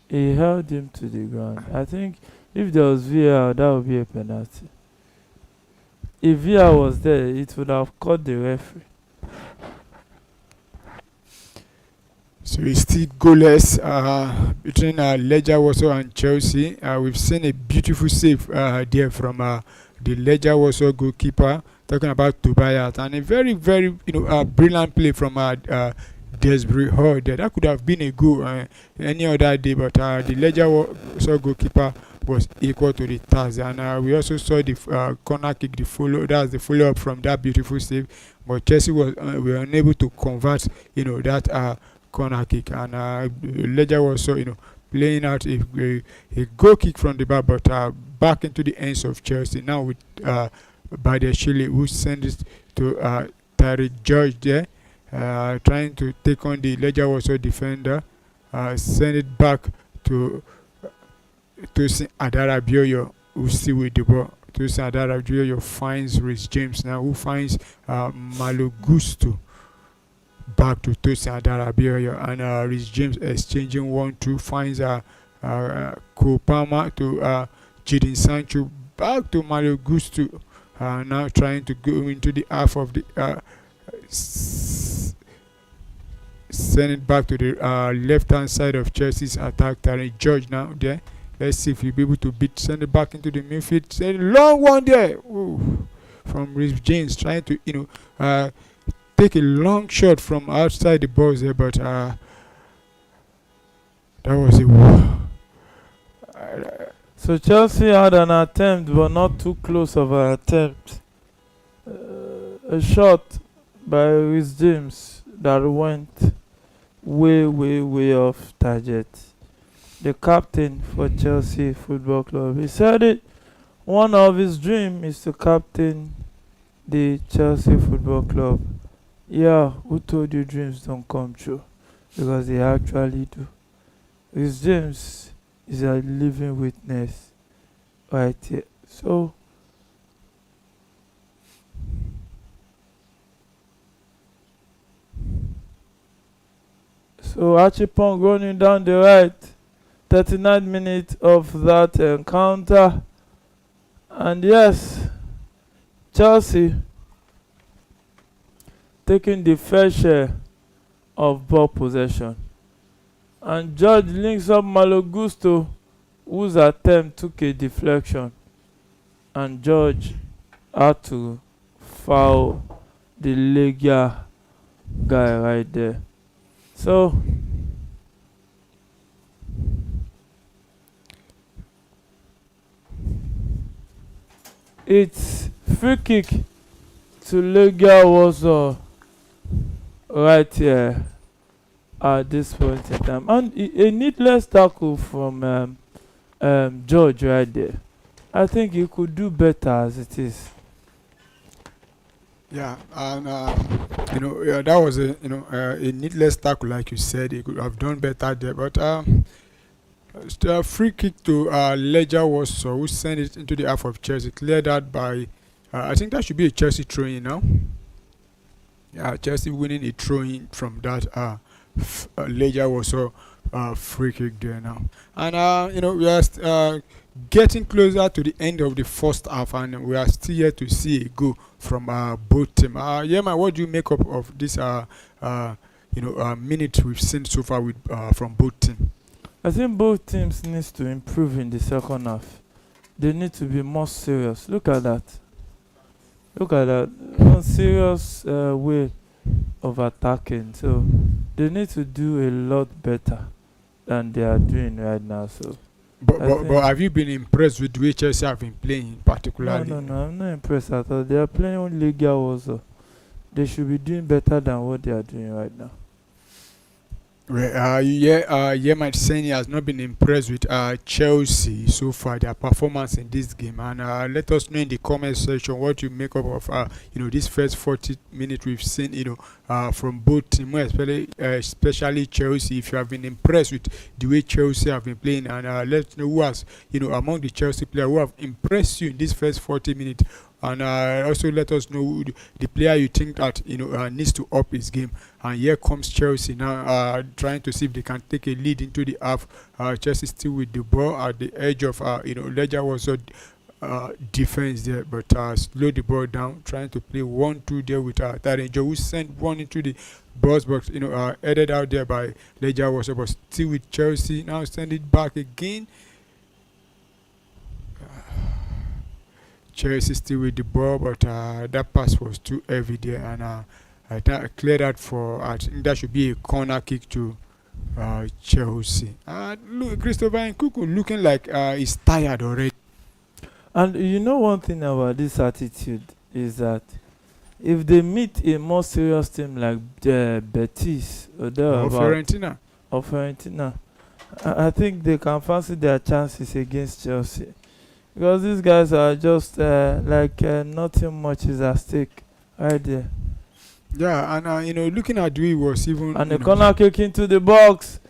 He held him to the ground. I think if there was VAR, that would be a penalty. If VAR was there, it would have caught the referee. So it's still goalless between Legia Warszawa and Chelsea. We've seen a beautiful save there from the Legia Warszawa goalkeeper, talking about Tobias, and a very, very brilliant play from Desbury Hall there. That could have been a goal any other day, but the Legia Warszawa goalkeeper was equal to the task. And we also saw the corner kick, the follow up from that beautiful save, but Chelsea were unable to convert that corner kick, and Legia was playing out a goal kick from the back, but back into the ends of Chelsea now with Badiashile, who sends it to Tyron George there, trying to take on the Legia Warszawa defender, send it back to Tosin Adarabioyo, who still with the ball. Tosin Adarabioyo finds Rhys James now, who finds Malo Gusto back to Tosin Adarabioyo, and Rhys James exchanging 1-2, finds Kopama to Jadon Sancho, back to Malo Gusto, now trying to go into the half of the send it back to the left hand side of Chelsea's attack. Terry George now there. Let's see if he'll be able to send it back into the midfield. Send a long one there. Ooh, from Rhys James, trying to take a long shot from outside the box there, but that was So Chelsea had an attempt, but not too close of an attempt. A shot by Rhys James that went way off target. The captain for Chelsea Football Club, he said it. One of his dreams is to captain the Chelsea Football Club. Yeah, who told you dreams don't come true? Because they actually do. Rhys James is a living witness right here. So Achipong running down the right, 39 minutes of that encounter, and yes, Chelsea taking the fair share of ball possession, and George links up Malo Gusto, whose attempt took a deflection, and George had to foul the Legia guy right there. So it's free kick to Legia Warszawa right here at this point in time, and a needless tackle from George right there. I think he could do better as it is. Yeah, and that was a needless tackle, like you said. He could have done better there, but still a free kick to Legia Warsaw, who sent it into the half of Chelsea. Cleared out by I think that should be a Chelsea throw-in now. Yeah, Chelsea winning a throw-in from that Legia Warsaw free kick there now, and we are getting closer to the end of the first half, and we are still yet to see a goal from both teams. Yema, what do you make up of this minute we've seen so far with from both teams? I think both teams needs to improve in the second half. They need to be more serious. Look at that. One serious way of attacking. So they need to do a lot better than they are doing right now. So But have you been impressed with the way Chelsea have been playing, particularly? No, I'm not impressed at all. They are playing on Legia also. They should be doing better than what they are doing right now. Well, Yema saying he has not been impressed with Chelsea so far, their performance in this game, and let us know in the comment section what you make up of this first 40 minutes we've seen from both teams, especially Chelsea. If you have been impressed with the way Chelsea have been playing, and let us know who has among the Chelsea players who have impressed you in this first 40 minutes. And also let us know the player you think that needs to up his game. And here comes Chelsea now, trying to see if they can take a lead into the half. Chelsea still with the ball at the edge of Legia Warsaw defense there, but slow the ball down, trying to play 1-2 there with Tarenjo, who sent one into the box box, headed out there by Legia Warsaw, but still with Chelsea now. Send it back again. Chelsea still with the ball, but that pass was too heavy there, and I cleared that for. I think that should be a corner kick to Chelsea. Look, Christopher Nkunku looking like he's tired already. And one thing about this attitude is that if they meet a more serious team like Betis or Fiorentina, I think they can fancy their chances against Chelsea. Because these guys are just nothing much is at stake right there. Yeah, and looking at Dewey was even. And the corner kick into the box.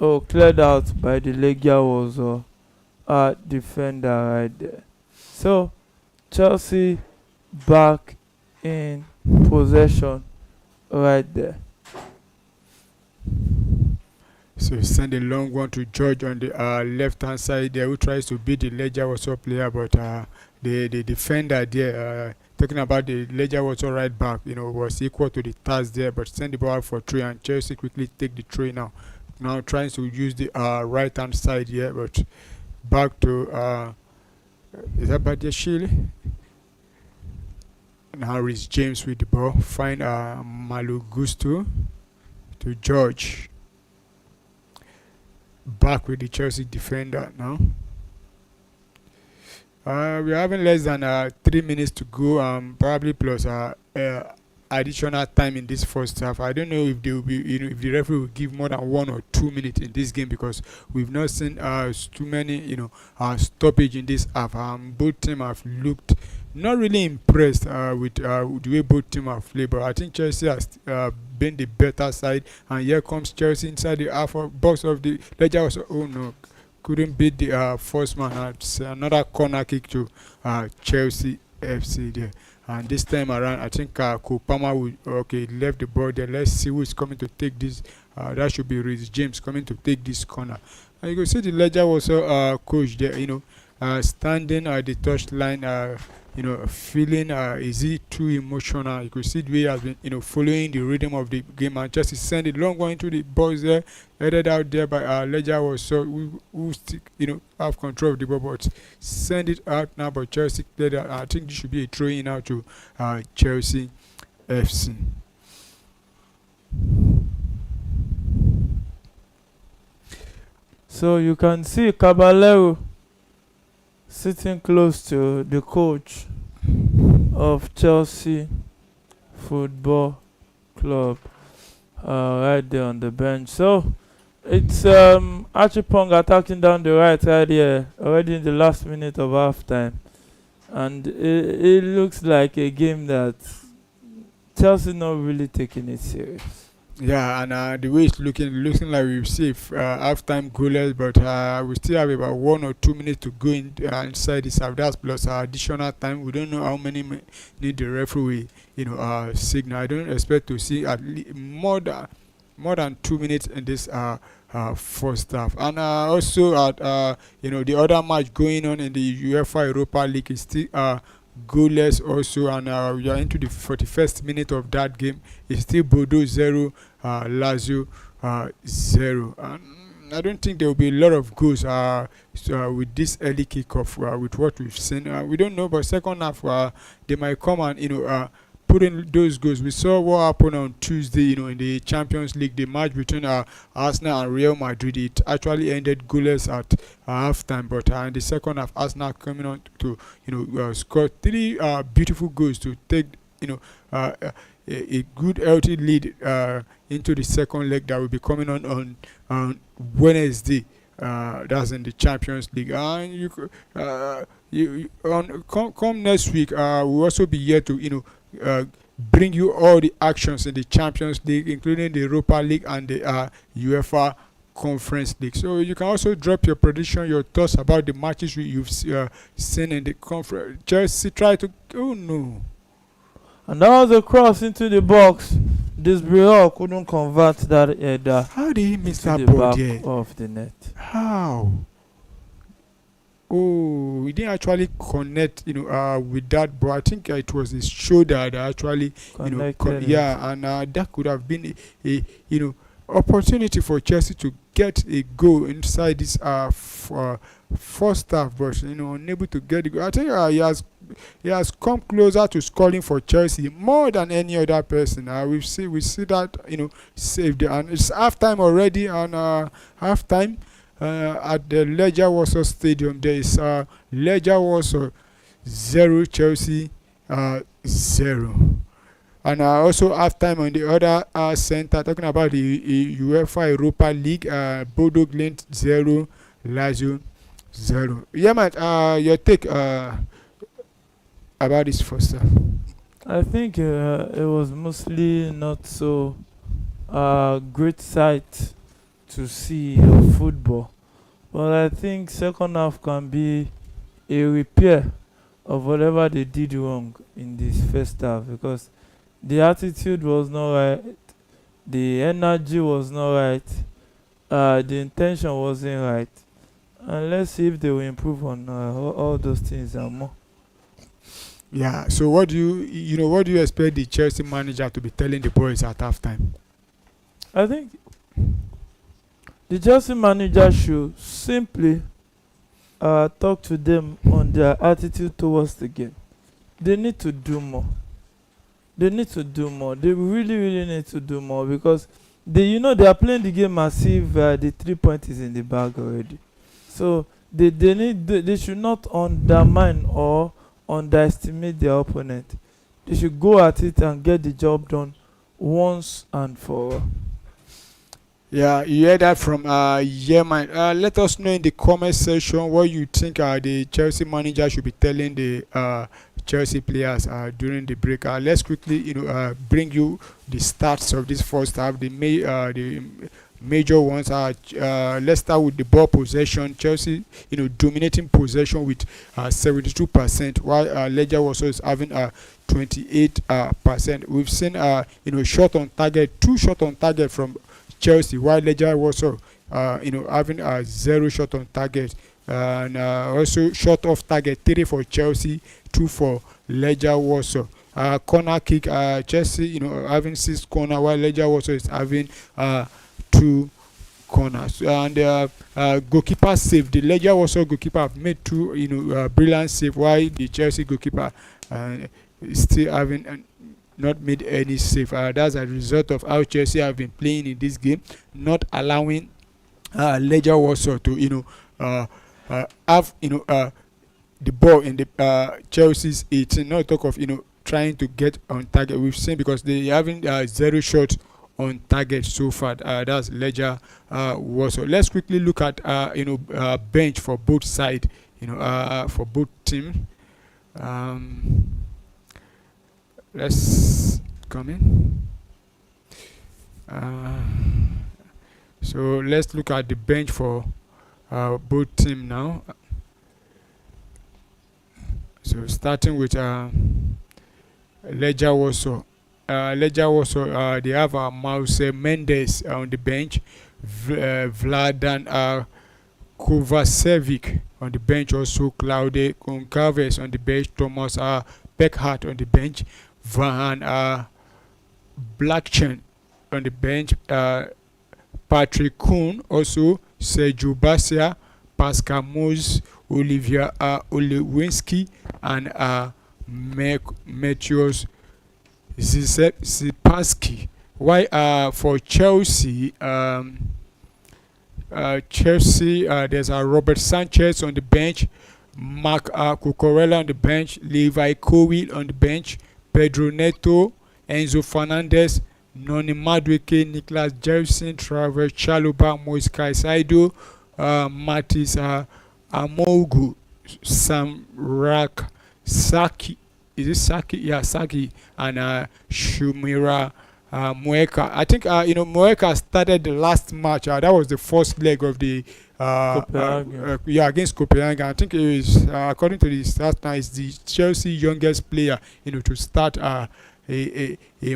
Oh, cleared out by the Legia Warszawa defender right there. So Chelsea back in possession right there. So send a long one to George on the left hand side there, who tries to beat the Legia Warszawa player, but the defender there, talking about the Legia Warszawa right back, was equal to the task there, but send the ball out for three, and Chelsea quickly take the three now. Now trying to use the right hand side here, but back to is that Badiashile? Now Rhys James with the ball. Find Malo Gusto to George. Back with the Chelsea defender now. We're having less than 3 minutes to go, probably plus additional time in this first half. I don't know if they will be, if the referee will give more than 1 or 2 minutes in this game, because we've not seen too many, stoppage in this half. Both teams have looked not really impressed with the way both teams have played, but I think Chelsea has been the better side. And here comes Chelsea inside the half box of the Legia was, oh no, couldn't beat the first man. It's another corner kick to Chelsea FC there. And this time around, I think Kopama will left the ball there. Let's see who is coming to take this. That should be Rhys James coming to take this corner. And you can see the Legia was coach there, standing at the touch line, feeling is he too emotional. You could see the way he has been, following the rhythm of the game, and just send it long one into the box there, headed out there by Legia Warszawa, who still, have control of the ball, but send it out now. But Chelsea cleared out. I think this should be a throw-in out to Chelsea FC. So you can see Caballero sitting close to the coach of Chelsea Football Club right there on the bench. So it's Achipong attacking down the right side here already in the last minute of halftime, and it looks like a game that Chelsea not really taking it serious. Yeah, and the way it's looking like we've saved half-time goalless, but we still have about 1 or 2 minutes to go inside this half. That's plus additional time. We don't know how many need the referee signal. I don't expect to see at least more than 2 minutes in this first half. And also at the other match going on in the UEFA Europa League is still goalless also, and we are into the 41st minute of that game. It's still Bodo 0, Lazio 0, and I don't think there will be a lot of goals with this early kickoff with what we've seen. We don't know, but second half they might come and put in those goals. We saw what happened on Tuesday, in the Champions League, the match between Arsenal and Real Madrid. It actually ended goalless at halftime, but in the second half, Arsenal coming on to score 3 beautiful goals to take a good healthy lead into the second leg that will be coming on Wednesday. That's in the Champions League, and come next week, we'll also be here to bring you all the actions in the Champions League, including the Europa League and the UEFA Conference League. So you can also drop your prediction, your thoughts about the matches you've seen in the conference. Chelsea try to, oh no, and that was a cross into the box. This Briol couldn't convert that header. How did he miss that the ball back there? of the net. How? Oh, he didn't actually connect, with that ball. I think it was his shoulder that actually, and that could have been a opportunity for Chelsea to get a goal inside this first half, but unable to get the goal. I think he has come closer to scoring for Chelsea more than any other person. We see that saved, and it's halftime already, and halftime. At the Legia Warszawa Stadium, there is Legia Warszawa 0, Chelsea 0. And also halftime on the other center, talking about the UEFA Europa League, Bodo Glimt 0, Lazio 0. Yeah, man, your take about this first half? I think it was mostly not so great sight to see football But I think second half can be a repair of whatever they did wrong in this first half, because the attitude was not right, the energy was not right, the intention wasn't right. And let's see if they will improve on all those things and more. Yeah. So what do what do you expect the Chelsea manager to be telling the boys at halftime? I think the Chelsea manager should simply talk to them on their attitude towards the game. They need to do more. They need to do more. They really, really need to do more, because they are playing the game as if the 3 point is in the bag already. So they should not undermine or underestimate their opponent. They should go at it and get the job done once and for all. Yeah, you heard that from Yemen. Let us know in the comment section what you think the Chelsea manager should be telling the Chelsea players during the break. Let's quickly, bring you the stats of this first half. The major ones are. Let's start with the ball possession. Chelsea, dominating possession with 72%, while Legia Warszawa is having 28%. We've seen, shot on target, two shot on target from Chelsea, while Legia also, having a zero shot on target, and also shot off target, three for Chelsea, two for Legia Warsaw. Corner kick, Chelsea, having 6 corner, while Legia Warsaw is having 2 corners. And goalkeeper save, the Legia Warsaw goalkeeper have made two, brilliant save, while the Chelsea goalkeeper is still having not made any save. That's a result of how Chelsea have been playing in this game, not allowing Legia Warsaw to have the ball in the Chelsea's 18. Not talk of trying to get on target. We've seen, because they having zero shots on target so far. That's Legia Warsaw. Let's quickly look at bench for both sides. For both teams. Let's come in. So let's look at the bench for both teams now. So starting with Legia Warsaw. Legia Warsaw, they have Mouse Mendes on the bench, Vladan Kovacevic on the bench, also Claude Goncalves on the bench, Thomas Peckhart on the bench, Van Blackchen on the bench, Patrick Kuhn, also Sergio Basia, Pascal Mose, Olivia Olewinski, and Matthias Zipaski. Why for Chelsea, there's Robert Sanchez on the bench, Mark Cucurella on the bench, Levi Colwill on the bench, Pedro Neto, Enzo Fernandez, Noni Madueke, Nicholas Jefferson, Travis Chalobah, Moise Caicedo, Matis Amogu, Sam Rak Saki. Is it Saki? Yeah, Saki, and Shumira Mueka. I think Mueka started the last match. That was the first leg of the against Copenhagen. I think it is according to the stats now, is the Chelsea youngest player to start a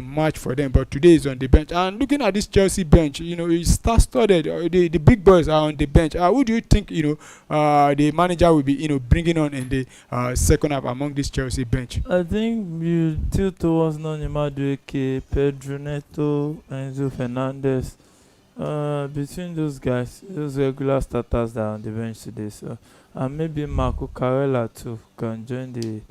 match for them, but today is on the bench. And looking at this Chelsea bench, it's star-studded. The big boys are on the bench. Who do you think the manager will be bringing on in the second half among this Chelsea bench? I think you tilt towards Noni Madueke, Pedro Neto, Enzo Fernandez. Between those guys, those regular starters that are on the bench today, so and maybe Marco Carella too can join the,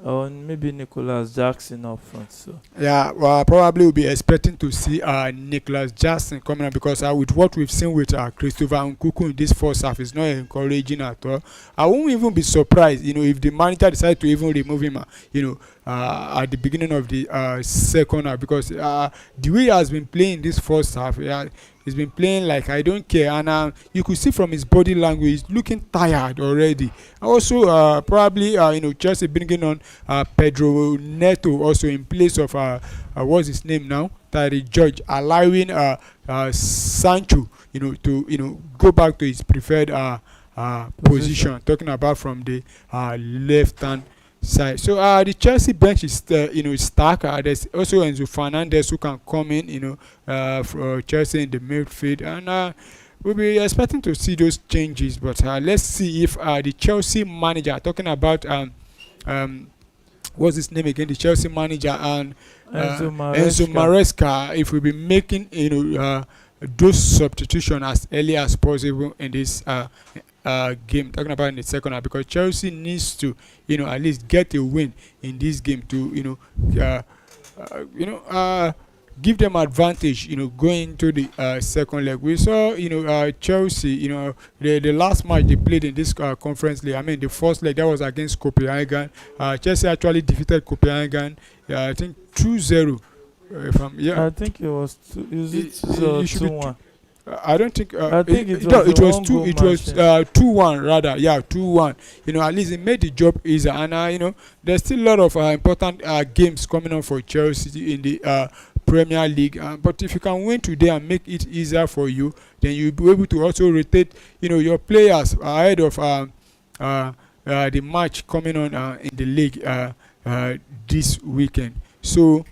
or maybe Nicholas Jackson up front. So yeah, well, probably we'll be expecting to see Nicholas Jackson coming up, because with what we've seen with Christopher Nkunku in this first half is not encouraging at all. I won't even be surprised, if the manager decides to even remove him, at the beginning of the second half, because the way he has been playing this first half, he's been playing like I don't care, and you could see from his body language he's looking tired already. Also, probably Chelsea bringing on Pedro Neto also in place of what's his name now, Tari George, allowing Sancho to go back to his preferred position. Talking about from the left hand side. So the Chelsea bench is stacked. There's also Enzo Fernandez who can come in, for Chelsea in the midfield, and we'll be expecting to see those changes. But let's see if the Chelsea manager, talking about what's his name again? The Chelsea manager and Enzo Maresca, if we'll be making those substitution as early as possible in this game. Talking about in the second half, because Chelsea needs to at least get a win in this game to give them advantage going into the second leg. We saw Chelsea, the last match they played in this conference league, I mean the first leg, that was against Copenhagen. Chelsea actually defeated Copenhagen, I think 2-0. I think it was 2-1. I don't think. I think it was 2-1 rather. Yeah, 2-1. At least it made the job easier. And there's still a lot of important games coming on for Chelsea in the Premier League. But if you can win today and make it easier for you, then you'll be able to also rotate, your players ahead of the match coming on in the league this weekend. So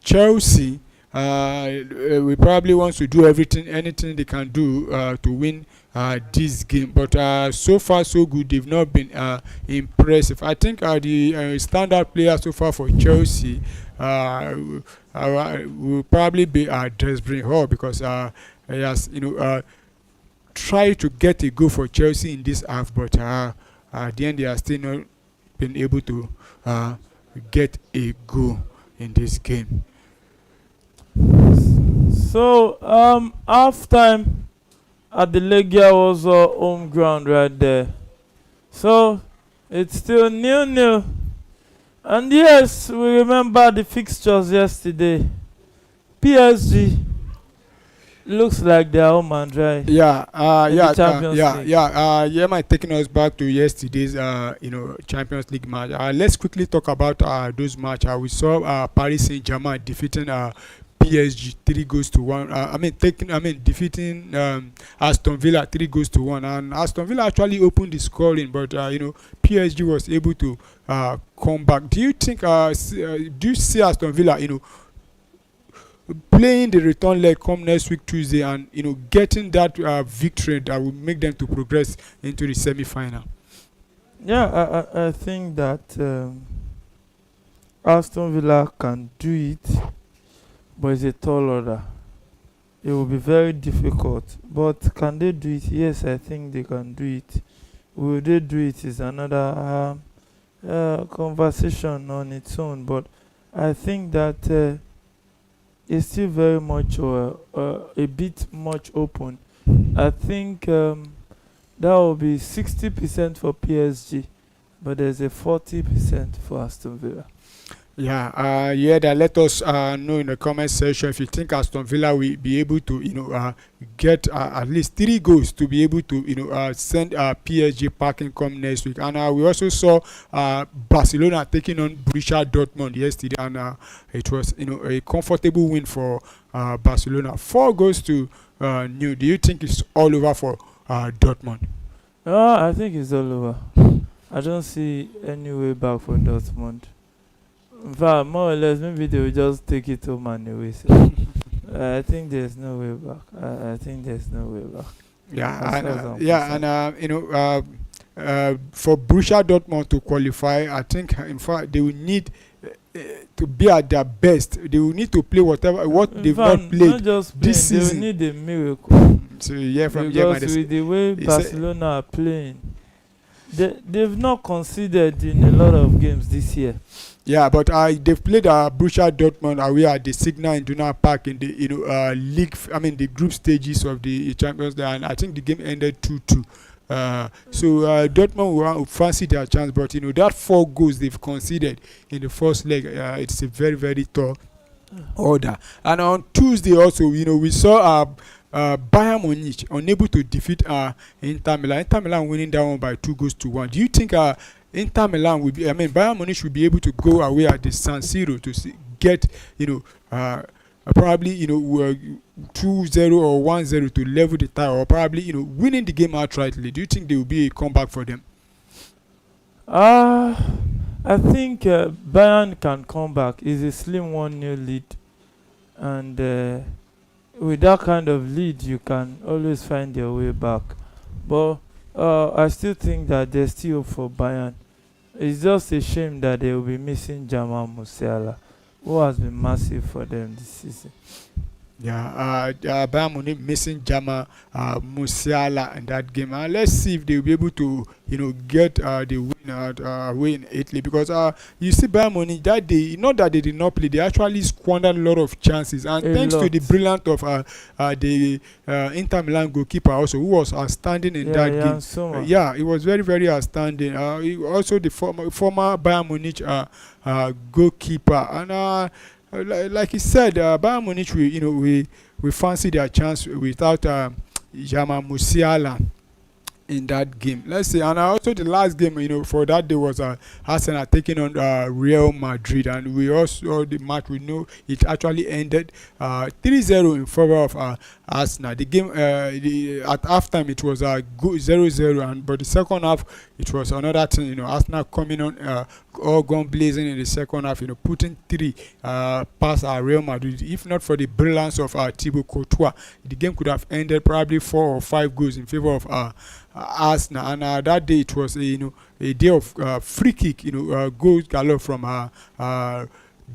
Chelsea. We probably want to do anything they can do to win this game, but so far so good. They've not been impressive. I think the standard player so far for Chelsea will probably be Desbrin Hall, because he has tried to get a goal for Chelsea in this half, but at the end they are still not been able to get a goal in this game. So half time at the Legia Warszawa home ground right there. So it's still 0-0. And yes, we remember the fixtures yesterday. PSG looks like they're home and dry. Might taking us back to yesterday's Champions League match. Let's quickly talk about those matches. We saw Paris Saint-Germain defeating PSG 3-1. Defeating Aston Villa 3-1, and Aston Villa actually opened the scoring, but PSG was able to come back. Do you think? Do you see Aston Villa, playing the return leg come next week Tuesday, and getting that victory that will make them to progress into the semi-final? Yeah, I think that Aston Villa can do it. But it's a tall order. It will be very difficult. But can they do it? Yes, I think they can do it. Will they do it is another conversation on its own. But I think that it's still very much a bit much open. I think that will be 60% for PSG, but there's a 40% for Aston Villa. That let us know in the comment section if you think Aston Villa will be able to get at least 3 goals to be able to send PSG packing come next week. And we also saw Barcelona taking on Borussia Dortmund yesterday, and it was a comfortable win for Barcelona, 4-0. Do you think it's all over for Dortmund? I think it's all over. I don't see any way back for Dortmund. In fact, more or less, maybe they will just take it home and away. So, I think there's no way back. I think there's no way back. For Borussia Dortmund to qualify, I think in fact they will need to be at their best. They will need to play what they've not played not just this playing, season. they will need a miracle. So because with the way Barcelona are playing, they've not conceded in a lot of games this year. Yeah, but they've played Borussia Dortmund away at the Signal Iduna Park in the league. The group stages of the Champions League, and I think the game ended 2-2. So Dortmund will fancy their chance, but that 4 goals they've conceded in the first leg, it's a very, very tall order. And on Tuesday also, we saw Bayern Munich unable to defeat Inter Milan. Inter Milan winning that one by 2-1. Do you think Inter Milan will be? Bayern Munich will be able to go away at the San Siro to get probably 2-0 or 1-0 to level the tie, or probably winning the game outrightly? Do you think there will be a comeback for them? Uh, I think Bayern can come back. It's a slim 1-0 lead, and with that kind of lead, you can always find your way back. But I still think that there's still hope for Bayern. It's just a shame that they will be missing Jamal Musiala, who has been massive for them this season. Yeah, Bayern Munich missing Jama Musiala in that game. Let's see if they'll be able to, get the win away in Italy, because you see Bayern Munich that day, not that they did not play, they actually squandered a lot of chances, and A thanks to lot. the brilliance of the Inter Milan goalkeeper also, who was outstanding in Yeah, that Jan game. Sommer. Yeah, it was very, very outstanding. Also the former Bayern Munich goalkeeper, and like he said, Bayern Munich, we fancy their chance without Jama Musiala in that game. Let's see. And also the last game, for that day was Arsenal taking on Real Madrid, and we also saw the match. We know it actually ended 3-0 in favor of Arsenal. The game at halftime it was good 0-0, and but the second half it was another thing. Arsenal coming on all gone blazing in the second half. Putting three past Real Madrid. If not for the brilliance of Thibaut Courtois, the game could have ended probably 4 or 5 goals in favor of Arsenal. And that day it was a day of free kick, goal galore from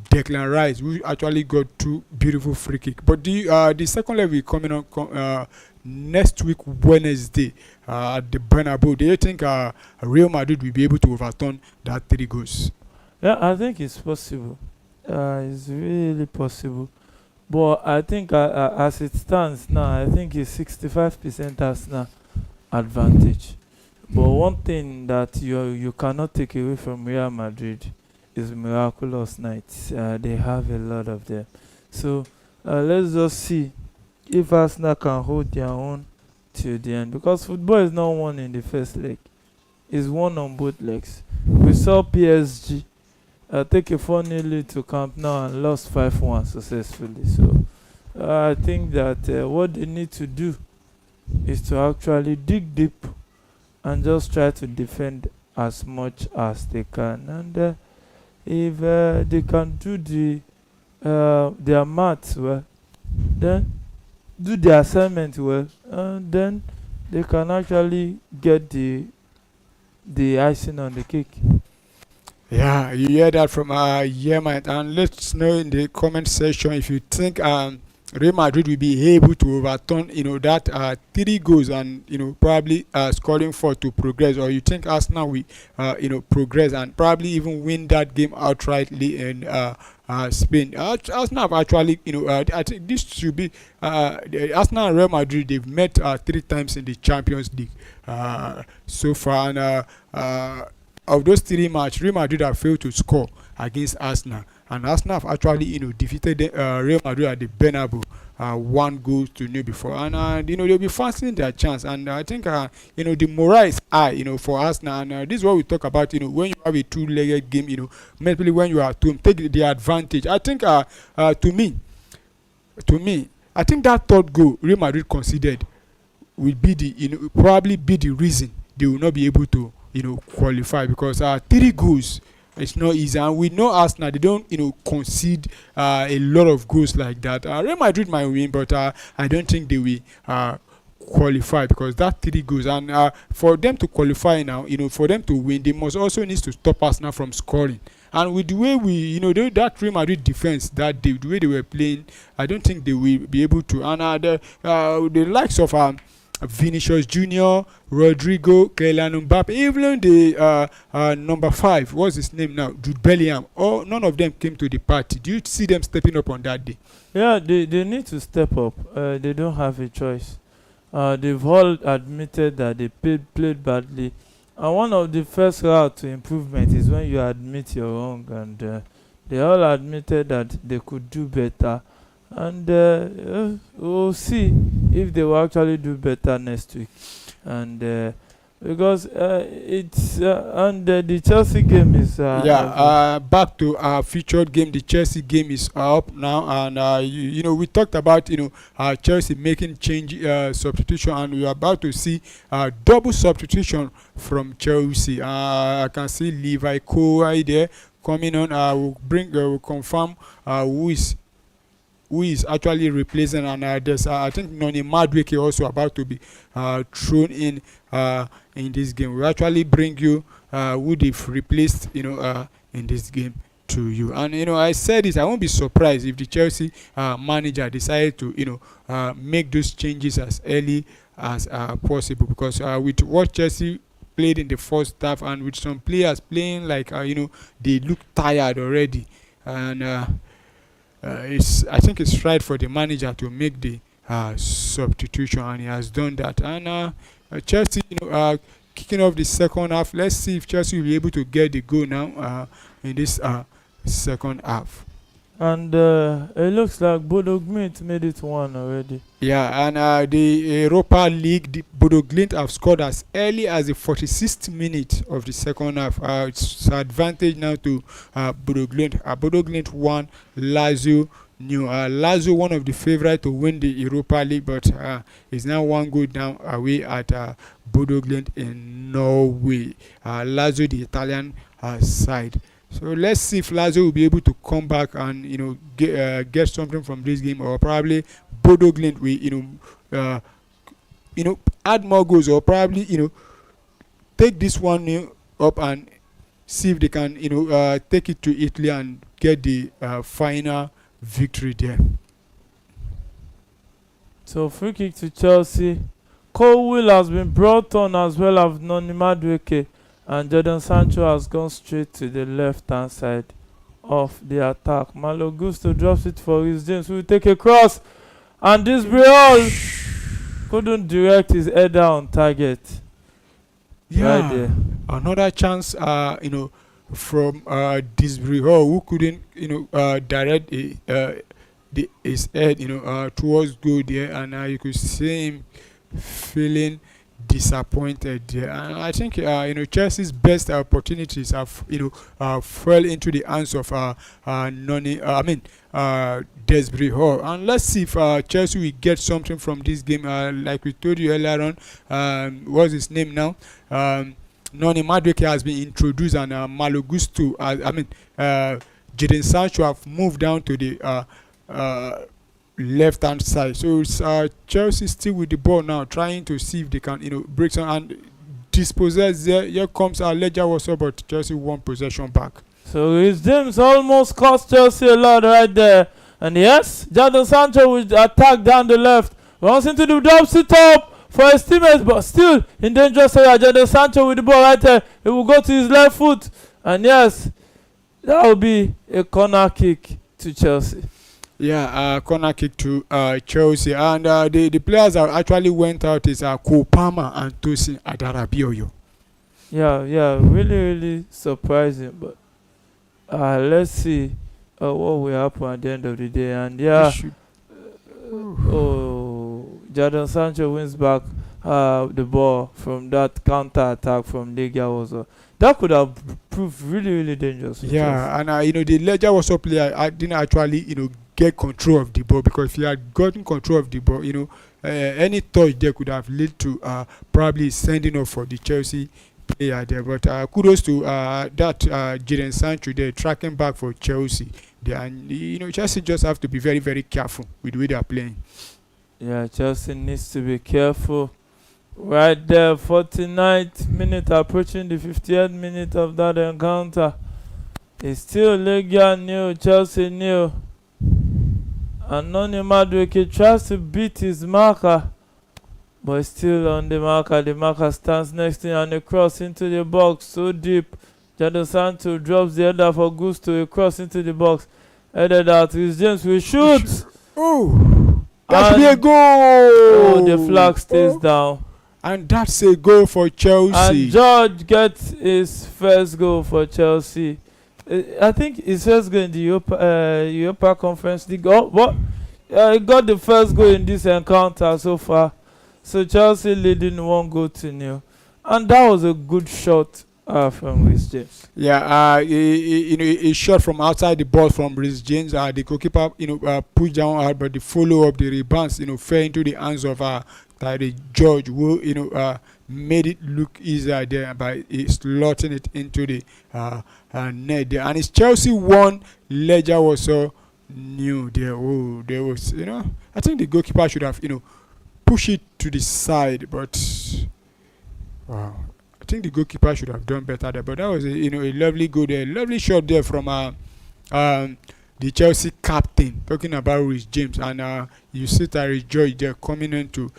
Declan Rice, who actually got 2 beautiful free kick. But the second leg will coming on next week Wednesday at the Bernabeu. Do you think Real Madrid will be able to overturn that 3 goals? Yeah, I think it's possible. It's really possible. But I think as it stands now, I think it's 65% Arsenal advantage. But one thing that you cannot take away from Real Madrid is miraculous nights. They have a lot of them. So let's just see if Arsenal can hold their own till the end. Because football is not won in the first leg. It's won on both legs. We saw PSG take a 4-0 lead to Camp Nou and lost 5-1 successfully. So I think that what they need to do is to actually dig deep and just try to defend as much as they can. And if they can do their maths well, then do the assignment well, then they can actually get the icing on the cake. Yeah, you hear that from Yemen, and let us know in the comment section if you think Real Madrid will be able to overturn that 3 goals and probably scoring 4 to progress, or you think Arsenal will progress and probably even win that game outrightly in Spain. Arsenal have actually I think this should be the Arsenal and Real Madrid. They've met 3 times in the Champions League so far, and of those 3 matches, Real Madrid have failed to score against Arsenal, and Arsenal have actually defeated Real Madrid at the Bernabeu 1 goal to nil before, and they'll be fancying their chance, and I think the morale is high for Arsenal, and this is what we talk about when you have a two-legged game, maybe when you are at home, take the advantage. I think to me, I think that third goal Real Madrid conceded will be the probably be the reason they will not be able to qualify, because 3 goals, it's not easy, and we know Arsenal, they don't concede a lot of goals like that. Real Madrid might win, but I don't think they will qualify, because that 3 goals, and for them to qualify now, for them to win, they must also need to stop Arsenal from scoring. And with the way that Real Madrid defense that day, the way they were playing, I don't think they will be able to. And the likes of Vinicius Junior, Rodrigo, Kylian Mbappe, even the number 5, what's his name now, Jude Bellingham, none of them came to the party. Do you see them stepping up on that day? Yeah, they need to step up. They don't have a choice. They've all admitted that they played badly. And one of the first route to improvement is when you admit you're wrong. And they all admitted that they could do better. And we'll see if they will actually do better next week. And because it's and the Chelsea game is Yeah, heavy. back to our featured game. The Chelsea game is up now, and we talked about Chelsea making change substitution, and we are about to see double substitution from Chelsea. I can see Levi Kouai there coming on. Will confirm who is actually replacing, and there's I think Noni Madwike also about to be thrown in this game. We actually bring you who they've replaced in this game to you. And I said it, I won't be surprised if the Chelsea manager decided to make those changes as early as possible, because with what Chelsea played in the first half, and with some players playing like they look tired already, and I think it's right for the manager to make the substitution, and he has done that. And Chelsea, kicking off the second half. Let's see if Chelsea will be able to get the goal now in this second half. And it looks like Bodo Glimt made it one already. Yeah, and the Europa League, the Bodo Glimt have scored as early as the 46th minute of the second half. It's advantage now to Bodo Glimt. Bodo Glimt won, Lazio new. Lazio, one of the favourites to win the Europa League, but is now one goal down away at Bodo Glimt in Norway. Lazio, the Italian side. So let's see if Lazio will be able to come back and get something from this game, or probably Bodo Glimt will add more goals, or probably take this one up and see if they can take it to Italy and get the final victory there. So free kick to Chelsea. Cole Will has been brought on, as well as Noni Madueke, and Jadon Sancho has gone straight to the left hand side of the attack. Malo Gusto drops it for Reece James, who will take a cross, and this Briol couldn't direct his header on target. Yeah, Right there. another chance from Disbury Hall, who couldn't direct his head towards goal there, and you could see him feeling disappointed there. And I think Chelsea's best opportunities have fell into the hands of Desbury Hall. And let's see if Chelsea will get something from this game. Like we told you earlier on, what's his name now? Noni Madueke has been introduced, and Malo Gusto, Jadon Sancho have moved down to the left hand side. So it's Chelsea still with the ball now, trying to see if they can break some and dispossess there. Here comes Legia Warszawa, but Chelsea won possession back. So Reece James almost cost Chelsea a lot right there. And yes, Jadon Sancho will attack down the left, runs into the drops it up for his teammates, but still in dangerous area. Jadon Sancho with the ball right there. It will go to his left foot, and yes, that will be a corner kick to Chelsea. Yeah, corner kick to Chelsea, and the players that actually went out is Kopama and Tosin Adarabioyo. Yeah, really surprising, but let's see what will happen at the end of the day. And Jadon Sancho wins back the ball from that counter attack from Legia Warszawa. That could have proved really dangerous. Yeah, and the Legia Warszawa player didn't actually get control of the ball, because if he had gotten control of the ball, any touch there could have led to probably sending off for the Chelsea player there. But kudos to that Jadon Sancho there, tracking back for Chelsea there. And Chelsea just have to be very, very careful with the way they are playing. Yeah, Chelsea needs to be careful. Right there, 49th minute, approaching the 50th minute of that encounter. It's still Legia nil, Chelsea nil. And Noni Madueke tries to beat his marker, but he's still on the marker. The marker stands next to him, and a cross into the box so deep. Jadon Sancho drops the header for Gusto, a cross into the box. Headed out. Reece James will shoot. Oh, that should be a goal. Oh, the flag stays down. And that's a goal for Chelsea. And George gets his first goal for Chelsea. I think his first goal in the Europa Conference League. He got the first goal in this encounter so far. So Chelsea leading 1-0. And that was a good shot from Reece James. Yeah, he shot from outside the ball from Rhys James. The goalkeeper, pushed down hard, but the follow up, the rebounds, fell into the hands of Tyree George, who made it look easier there by slotting it into the net there. And it's Chelsea won. Legia was so new there. Oh, there was, I think the goalkeeper should have, pushed it to the side, but wow. I think the goalkeeper should have done better there, but that was a lovely goal there, lovely shot there from the Chelsea captain. Talking about Rhys James, and you see Tyree George there coming in to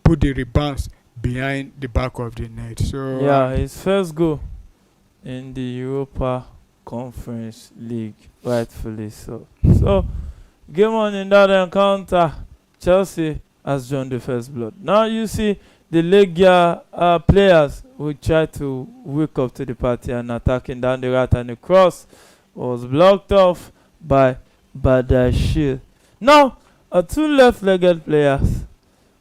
put the rebounds behind the back of the net. So Yeah, his first goal in the Europa Conference League, rightfully so. So, game on in that encounter, Chelsea has drawn the first blood. Now you see the Legia players will try to wake up to the party and attacking down the right, and the cross was blocked off by Badashir. Now, two left-legged players,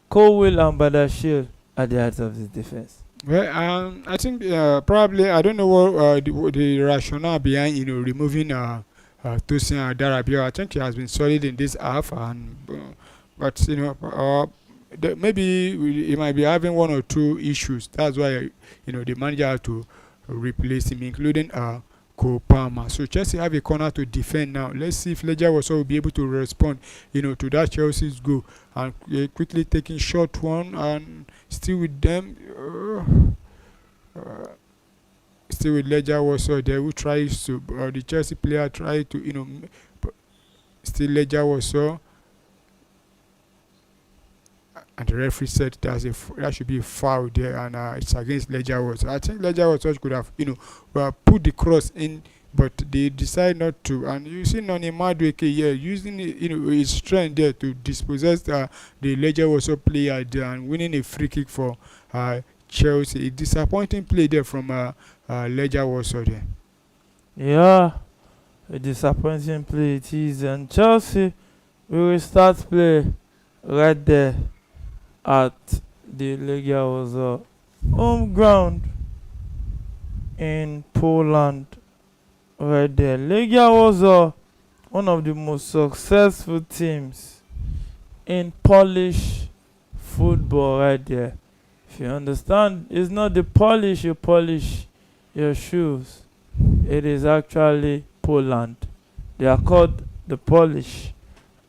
Colwill and Badashir, at the heart of the defense. well, I think probably I don't know what the rationale behind removing Tosin Adarabioyo. I think he has been solid in this half, and but maybe he might be having one or two issues. That's why the manager had to replace him, including Cole Palmer. So Chelsea have a corner to defend now. Let's see if Legia Warszawa will be able to respond, to that Chelsea's goal, and quickly taking short one and still with them. Still with Legia Warszawa there, who tries to the Chelsea player try to still Legia Warszawa. And the referee said that should be a foul there, and it's against Legia Warszawa. I think Legia Warszawa could have, put the cross in, but they decide not to. And you see Noni Madueke here using, his strength there to dispossess the Legia Warszawa player there and winning a free kick for Chelsea. A disappointing play there from Legia Warszawa there. Yeah, a disappointing play it is, and Chelsea will start play right there at the Legia Warszawa home ground in Poland, right there. Legia Warszawa, one of the most successful teams in Polish football, right there. If you understand, it's not the polish you polish your shoes. It is actually Poland. They are called the Polish,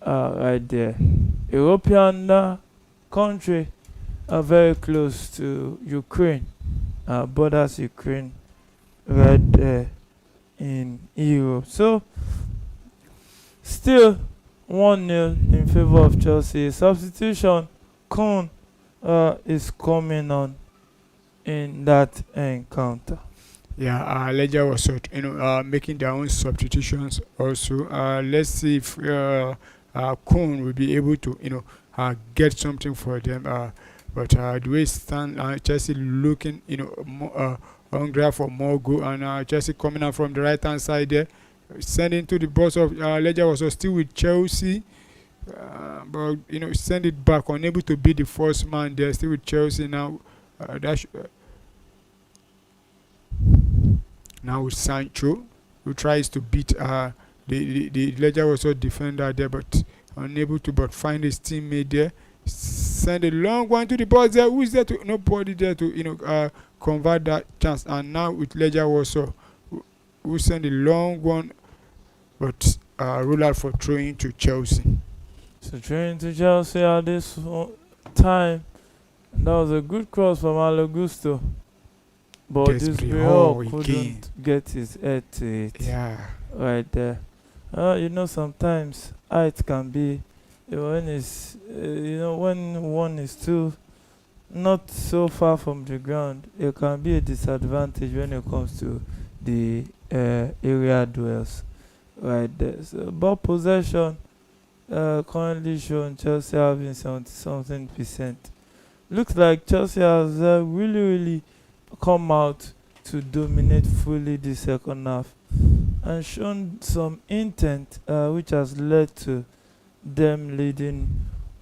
right there. European country are very close to Ukraine, borders Ukraine, right there in Europe. So, still 1-0 in favor of Chelsea. Substitution, Kuhn is coming on in that encounter. Yeah, Legia was making their own substitutions also. Let's see if Kuhn will be able to get something for them. But the way stand Chelsea looking more, hungry for more goal, and Chelsea coming out from the right hand side there, sending to the box of Legia was still with Chelsea. But send it back, unable to beat the first man there, still with Chelsea now. Now with Sancho, who tries to beat the Legia was defender there, but unable to but find his teammate there. Send a long one to the box there. Who's there to nobody there to convert that chance? And now with Legia Warszawa, who send a long one, but rule out for throwing to Chelsea. So throwing to Chelsea at this time. That was a good cross from Alagusto. But this Briol couldn't get his head to it. Yeah. Right there. Sometimes height can be when it's when one is too not so far from the ground, it can be a disadvantage when it comes to the area duels. Right there. So ball possession currently shown Chelsea having 70-something%. Looks like Chelsea has really come out to dominate fully the second half and shown some intent, which has led to them leading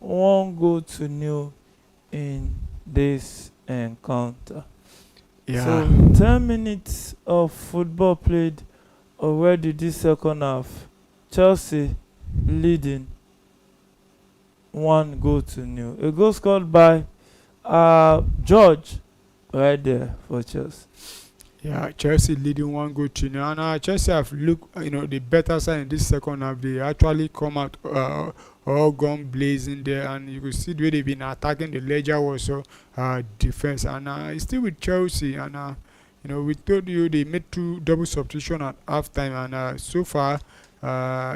1-0 in this encounter. Yeah. So 10 minutes of football played already this second half. Chelsea leading 1-0. A goal scored by George right there for Chelsea. Yeah, Chelsea leading 1 goal to nil, and Chelsea have looked, the better side in this second half. They actually come out all gun blazing there, and you could see the way they've been attacking the Legia Warsaw defense, and it's still with Chelsea, and we told you they made two double substitution at halftime, and so far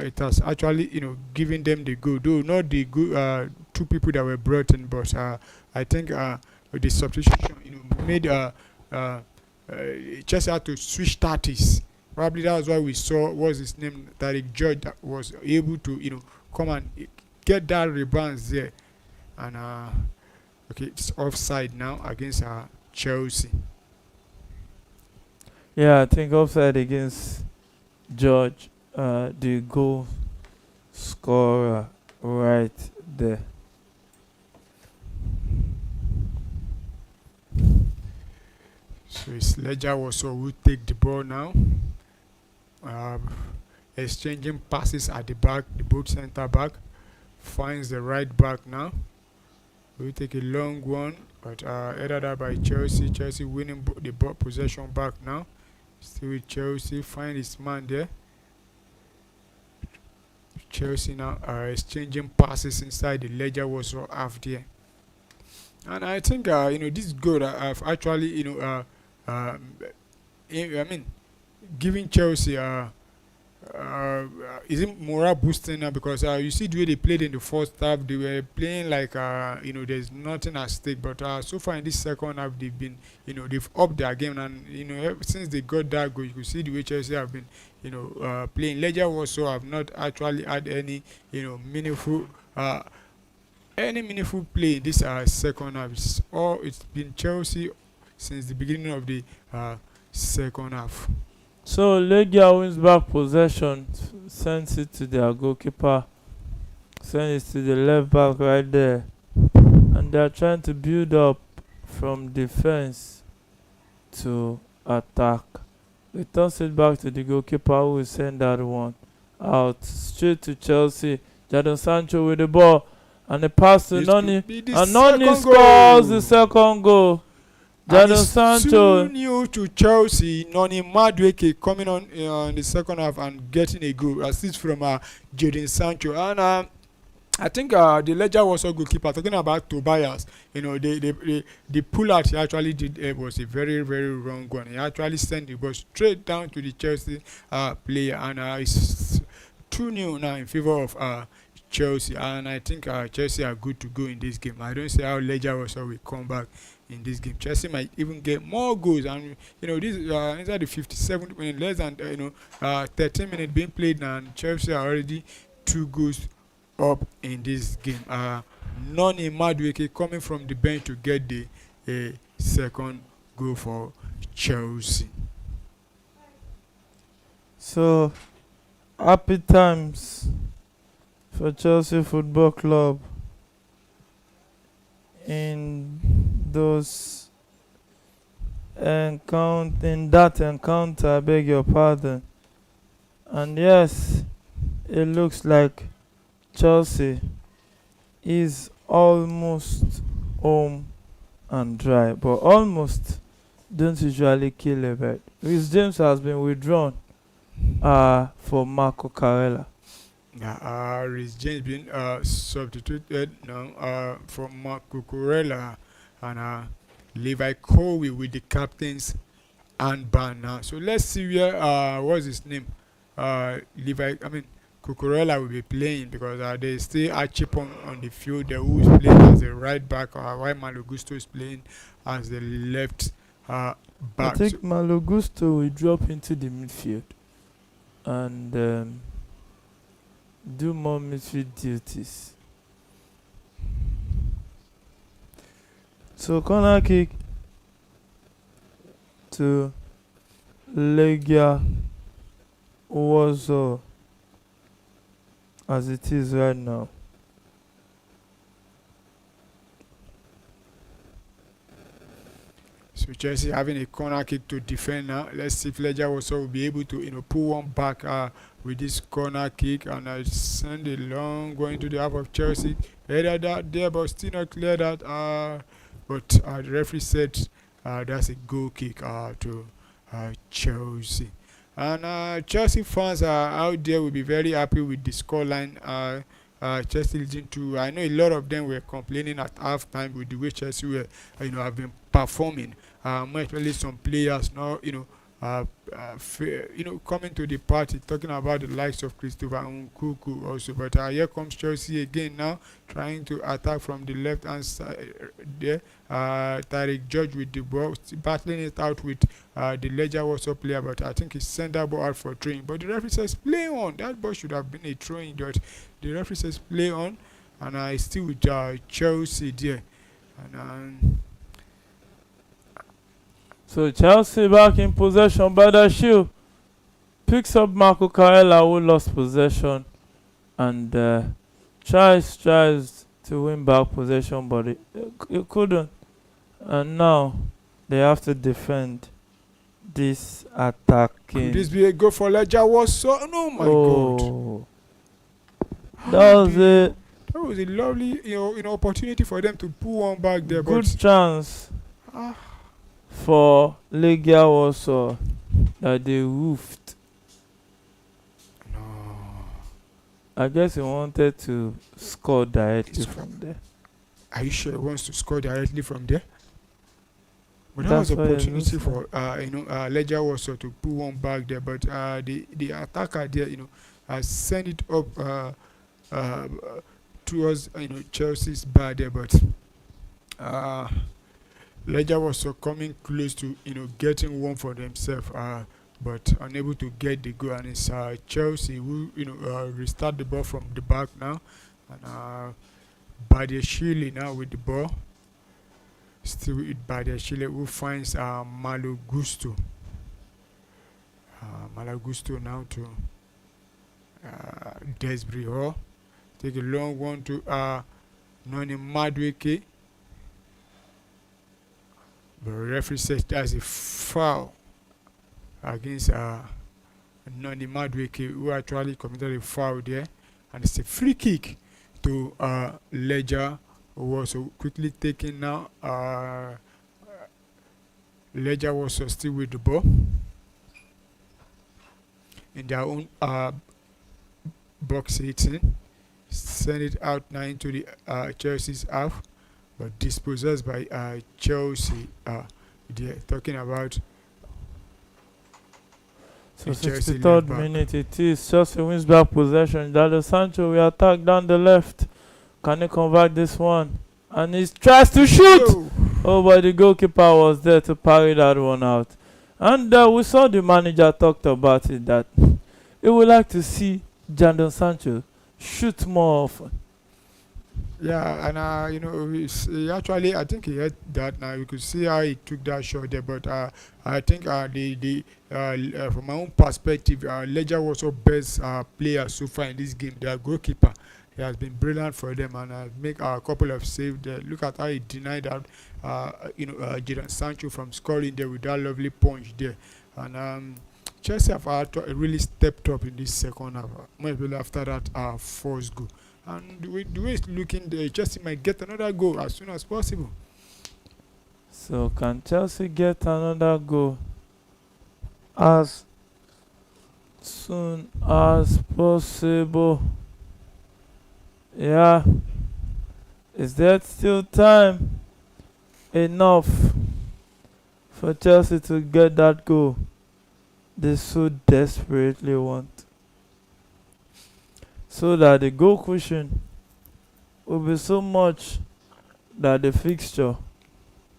it has actually given them the goal, though not the good two people that were brought in, but I think the substitution made uh, Chelsea had to switch tactics. Probably that was why we saw what's his name, Tariq George, that was able to come and get that rebound there. And okay, it's offside now against Chelsea. Yeah, I think offside against George, the goal scorer right there. So it's Legia Warsaw who take the ball now. Um, Exchanging passes at the back. The both centre back finds the right back now. We take a long one, but headed out by Chelsea. Chelsea winning the ball possession back now. Still with Chelsea, find his man there. Chelsea now are exchanging passes inside the Legia Warsaw half there. And I think this goal have actually I mean giving Chelsea is it morale boosting now, because you see the way they played in the first half, they were playing like there's nothing at stake, but so far in this second half they've been they've upped their game, and ever since they got that goal you could see the way Chelsea have been playing. Legia also have not actually had any meaningful play in this second half. It's been Chelsea since the beginning of the second half. So Legia wins back possession, sends it to their goalkeeper, sends it to the left back right there, and they're trying to build up from defense to attack. They toss it back to the goalkeeper, who will send that one out straight to Chelsea. Jadon Sancho with the ball and the pass to Noni, and Noni scores the second goal. Jadon Sancho. 2-0 to Chelsea. Noni Madueke coming on in the second half and getting a goal, assist from Jadon Sancho. And I think the Legia Warsaw goalkeeper, talking about Tobias, the pull out he actually did was a very, very wrong one. He actually sent the ball straight down to the Chelsea player, and it's 2-0 now in favor of Chelsea. And I think Chelsea are good to go in this game. I don't see how Legia Warsaw will come back in this game. Chelsea might even get more goals, and this inside the 57th minute, less than 13 minutes being played now, and Chelsea are already 2 goals up in this game. Noni Madueke coming from the bench to get the second goal for Chelsea. So happy times for Chelsea Football Club in that encounter, I beg your pardon. And yes, it looks like Chelsea is almost home and dry, but almost don't usually kill a bird. Rhys James has been withdrawn for Marco Carella. Yeah, Rhys James being substituted now for Marco Corella, and Levi Coley with the captain's armband now. So let's see where what's his name? Cucurella will be playing, because they still Archip on the field there, who is playing as a right back, while Malogusto is playing as the left back. I think Malogusto will drop into the midfield and do more midfield duties. So corner kick to Legia Warsaw as it is right now. So Chelsea having a corner kick to defend now. Let's see if Legia also will be able to pull one back with this corner kick, and send it long going to the half of Chelsea. Headed that there, but still not clear that. But the referee said that's a goal kick to Chelsea. And Chelsea fans are out there will be very happy with the scoreline. Chelsea leading to. I know a lot of them were complaining at halftime with the way Chelsea were, have been performing. Especially some players now, coming to the party, talking about the likes of Christopher Nkunku also. But here comes Chelsea again now, trying to attack from the left hand side there. Tariq George with the ball, battling it out with the Legia Warszawa player, but I think he sent that ball out for throwing. But the referee says play on. That ball should have been a throwing, but the referee says play on, and I still with Chelsea there. And So Chelsea back in possession. Badiashile picks up Marco Carella, who lost possession, and tries to win back possession, but it couldn't. And now they have to defend this attacking. could this be a goal for Legia Warszawa? No, my God. That was a That was a lovely, opportunity for them to pull one back there. good But chance for Legia Warsaw that they roofed. no, I guess he wanted to score directly It's from there. are you sure he wants to score directly from there? But that That's was why it opportunity looks for Legia Warsaw to pull one back there. But the attacker there, sent it up towards Chelsea's bar there. But Legia Warsaw coming close to getting one for themselves. But unable to get the goal, and it's Chelsea who restart the ball from the back now, and Badiashile now with the ball, still with Badiashile, who finds Malo Gusto. Malo Gusto now to Desbury Hall, take a long one to Noni Madueke, but the referee says that's a foul against Noni Madueke, who actually committed a foul there, and it's a free kick to Legia Warsaw. Quickly taken now. Legia Warsaw still with the ball in their own box 18. Send it out now into the Chelsea's half, but dispossessed by Chelsea. They're talking about. So the Chelsea 63rd left back. minute it is. Chelsea wins back possession. Jadon Sancho will attack down the left. Can he convert this one? And he tries to shoot! Oh, Oh, but the goalkeeper was there to parry that one out. And we saw the manager talked about it, that he would like to see Jadon Sancho shoot more often. yeah, and he actually, I think he had that. Now you could see how he took that shot there, but I think from my own perspective, Legia was our best player so far in this game. Their goalkeeper, he has been brilliant for them, and make a couple of saves there. Look at how he denied out, Jadon Sancho from scoring there with that lovely punch there, and Chelsea have really stepped up in this second half, maybe after that first goal. And the way it's looking, Chelsea might get another goal as soon as possible. So can Chelsea get another goal as soon as possible? Yeah. Is there still time enough for Chelsea to get that goal they so desperately want, so that the goal cushion will be so much that the fixture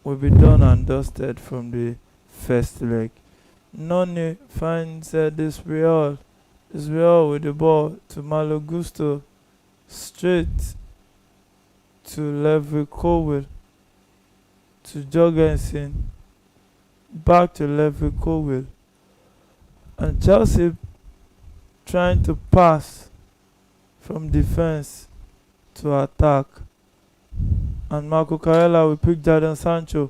will be done and dusted from the first leg? Noni finds this Real with the ball to Malo Gusto, straight to Levi Colwill, to Jorgensen, back to Levi Colwill, and Chelsea trying to pass from defense to attack, and Marco Carella will pick Jadon Sancho,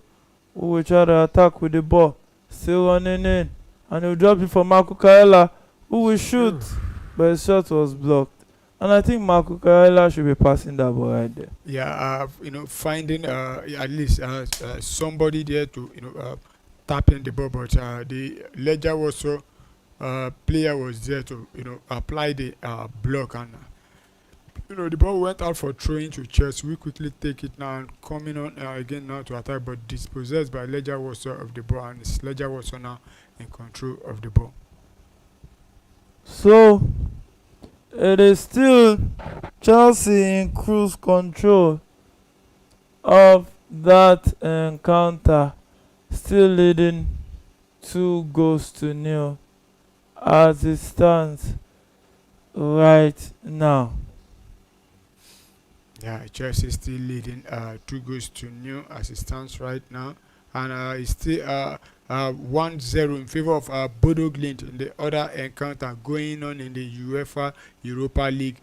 who will try to attack with the ball, still running in, and he'll drop it for Marco Kaela, who will shoot, but his shot was blocked. And I think Marco Kaela should be passing that ball right there. Yeah, finding at least somebody there to tap in the ball, but the Legia Warsaw player was there to apply the block, and the ball went out for throwing to Chelsea. We quickly take it now and coming on again now to attack, but dispossessed by Legia Warsaw of the ball, and it's Legia Warsaw now in control of the ball. So it is still Chelsea in cruise control of that encounter, still leading 2-0 as it stands right now. Yeah, Chelsea is still leading 2-0 as it stands right now, and it's still 1-0 in favor of Bodo Glimt in the other encounter going on in the UEFA Europa League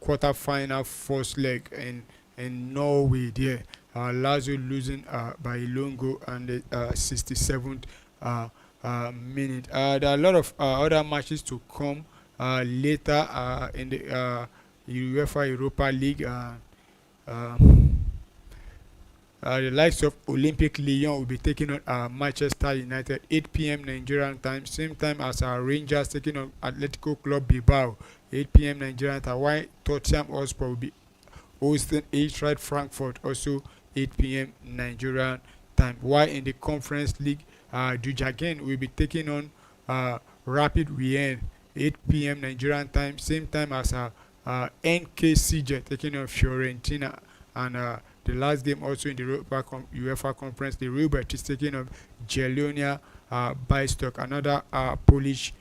quarter-final first leg in Norway there. Lazio losing by a lone goal on the 67th minute. There are a lot of other matches to come later in the UEFA Europa League. The likes of Olympic Lyon will be taking on Manchester United 8 p.m. Nigerian time, same time as Rangers taking on Atletico Club Bilbao 8 p.m. Nigerian time, while Tottenham Hotspur will be hosting Eintracht Frankfurt also 8 p.m. Nigerian time. While in the Conference League, Dujagen will be taking on Rapid Wien 8 p.m. Nigerian time, same time as NKCJ taking on Fiorentina, and the last game also in the UEFA Conference, the Real Betis taking on Jelonia Bistock, another Polish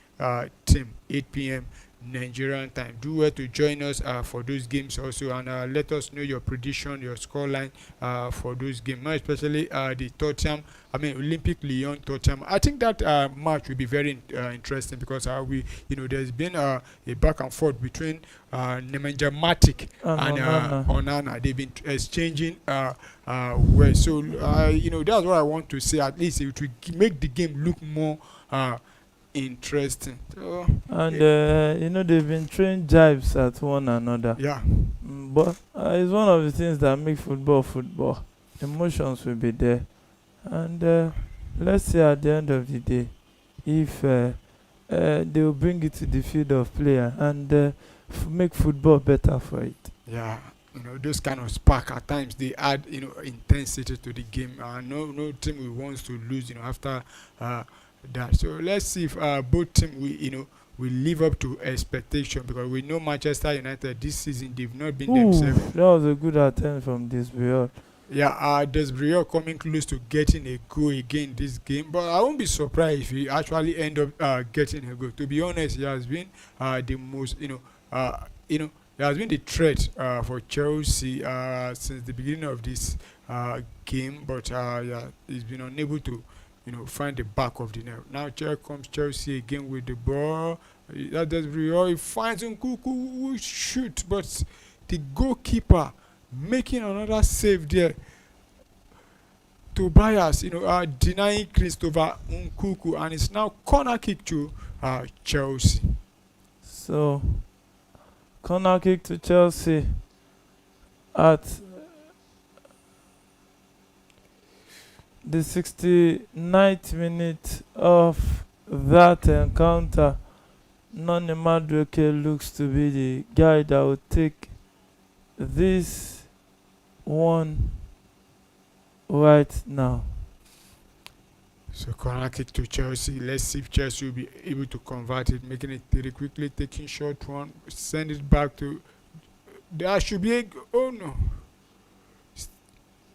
team, 8 p.m. Nigerian time. Do well to join us for those games also, and let us know your prediction, your scoreline for those games, more especially the Olympic Lyon Tottenham. I think that match will be very interesting, because there's been a back and forth between Nemanja Matic and Onana. They've been exchanging well, so that's what I want to say. At least it will make the game look more interesting. So, and they've been throwing jibes at one another. Yeah. But it's one of the things that make football. Emotions will be there, and let's see at the end of the day if they will bring it to the field of play and make football better for it. Yeah. Those kind of spark at times, they add intensity to the game. No team wants to lose after that. So let's see if both teams will live up to expectation, because we know Manchester United this season, they've not been themselves. That was a good attempt from this Desbriol. Yeah, Desbriol coming close to getting a goal again this game, but I won't be surprised if he actually end up getting a goal. To be honest, he has been the most he has been the threat for Chelsea since the beginning of this game, but he's been unable to find the back of the net. Now here comes Chelsea again with the ball. That does he finds Nkuku who shoot, but the goalkeeper making another save there. Tobias, denying Christopher Nkuku, and it's now corner kick to Chelsea. So corner kick to Chelsea at the 69th minute of that encounter. Noni Madueke looks to be the guy that will take this one right now. So corner kick to Chelsea. Let's see if Chelsea will be able to convert it, making it 3 quickly, taking short one, send it back to. There should be oh no.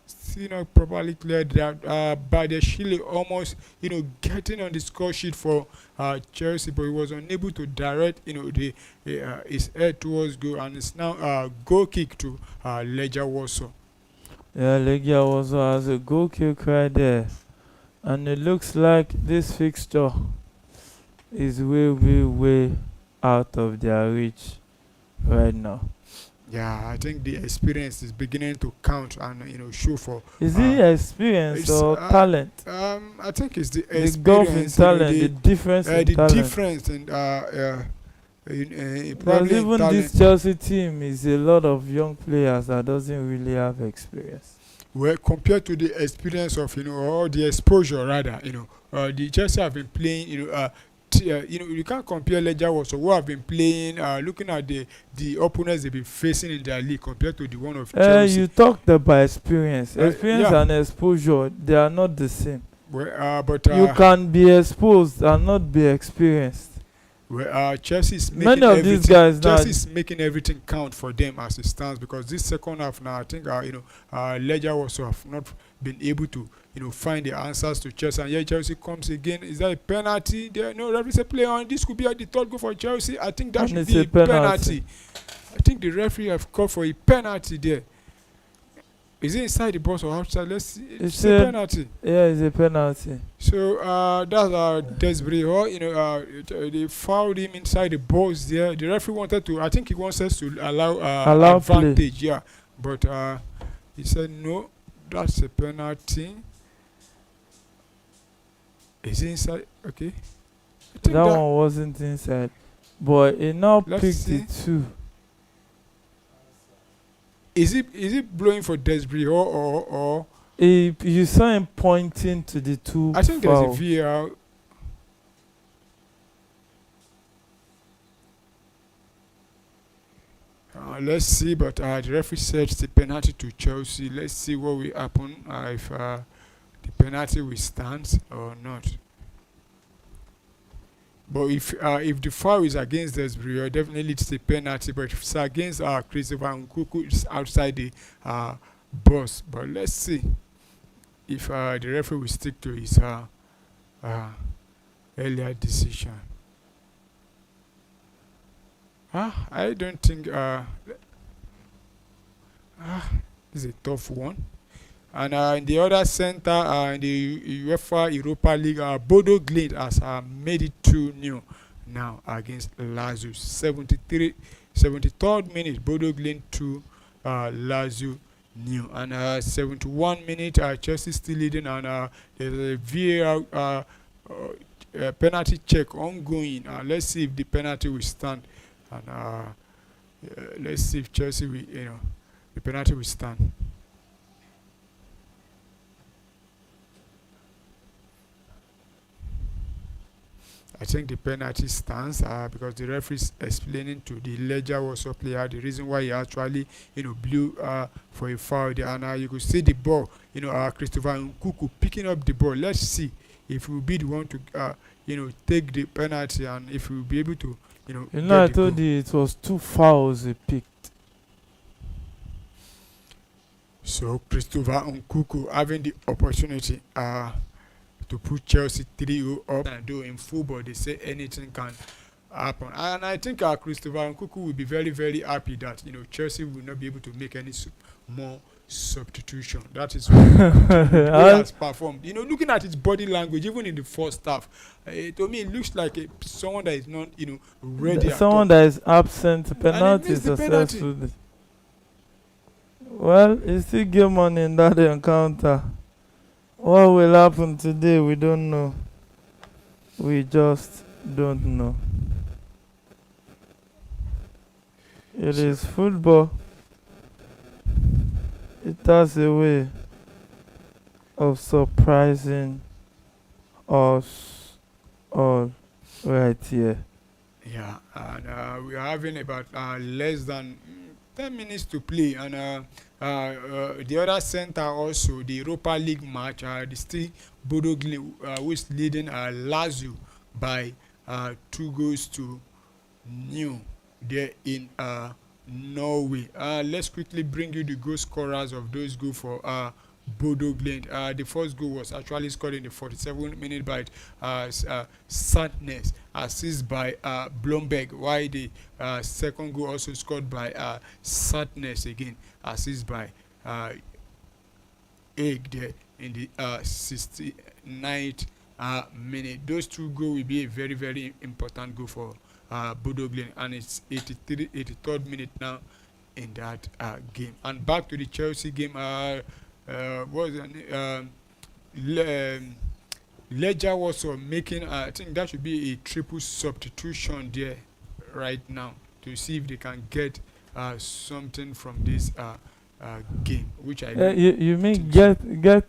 Still not properly cleared that by the Chile, almost getting on the score sheet for Chelsea, but he was unable to direct his head towards goal, and it's now goal kick to Legia Warsaw. Yeah, Legia Warsaw has a goal kick right there, and it looks like this fixture is way out of their reach right now. Yeah, I think the experience is beginning to count and show for. Is Uh, it experience it's or talent? I think it's the The gulf in experience. talent, the difference in The talent. difference and Because probably in even this talent. Chelsea team is a lot of young players that doesn't really have experience. Well, compared to the experience of or the exposure rather, the Chelsea have been playing, you can't compare Legia Warszawa who have been playing, looking at the opponents they've been facing in their league compared to the one of Chelsea. You talked about experience. Experience Yeah, and exposure, they are not the same. well, but You can be exposed and not be experienced. well, Chelsea is Many making of these everything. guys now, Chelsea is making everything count for them as it stands because this second half now, I think Legia also have not been able to find the answers to Chelsea. And yet Chelsea comes again. Is that a penalty? There no referee say play on. This could be the third goal for Chelsea. I think that and should it's be a a penalty. penalty. I think the referee have called for a penalty there. Is it inside the box or outside? Let's see. It's a penalty. Yeah, it's a penalty. So that's Desbry. They fouled him inside the box there. The referee wanted to. I think he wants us to allow Allow play. advantage. Yeah, but he said no. That's a penalty. Is it inside? Okay. I think That one wasn't inside. But he now Let's picked see. it too. Is it blowing for Desbry or You saw him pointing to the two I think fouls. there's a VAR. Let's see, but the referee said it's a penalty to Chelsea. Let's see what will happen if the penalty will stand or not. But if the foul is against Desbrio, definitely it's a penalty. But if it's against Christopher Nkuku, it's outside the box. But let's see if the referee will stick to his earlier decision. I don't think this is a tough one. And in the other center, in the UEFA Europa League, Bodo Glimt has made it 2-0 now against Lazio. 73rd minute, Bodo Glimt 2, Lazio 0. And 71 minute, Chelsea still leading, and there's a VAR penalty check ongoing. Let's see if the penalty will stand. And let's see if Chelsea will, the penalty will stand. I think the penalty stands because the referee is explaining to the Legia Warszawa player the reason why he actually, blew for a foul there. And you could see the ball, Christopher Nkuku picking up the ball. Let's see if he will be the one to, take the penalty and if he will be able to, I told you it was 2 fouls he picked. So Christopher Nkuku having the opportunity to put Chelsea 3-0 up. And though in football they say anything can happen, and I think Christopher Nkuku will be very very happy that Chelsea will not be able to make any more substitution. That is what he has performed. Looking at his body language, even in the first half, to me it looks like someone that is not ready. Someone that is absent. Penalty successful. Well, it's still game on in that encounter. What will happen today, we don't know. We just don't know. It is football. It has a way of surprising us all right here. Yeah, and we are having about less than 10 minutes to play, and the other center also, the Europa League match, the still Bodo Glimt, who is leading Lazio by 2-0 there in Norway. Let's quickly bring you the goal scorers of those goals for Bodo Glimt. The first goal was actually scored in the 47th minute by Sandnes, assist by Blomberg, while the second goal also scored by Sandnes again, assist by Egg there in the 69th minute. Those 2 goals will be a very very important goal for Bodo Glimt, and it's 83rd minute now. in that game. And back to the Chelsea game, what was it? Legia Warszawa making, I think that should be a triple substitution there right now to see if they can get something from this game, which I you mean think get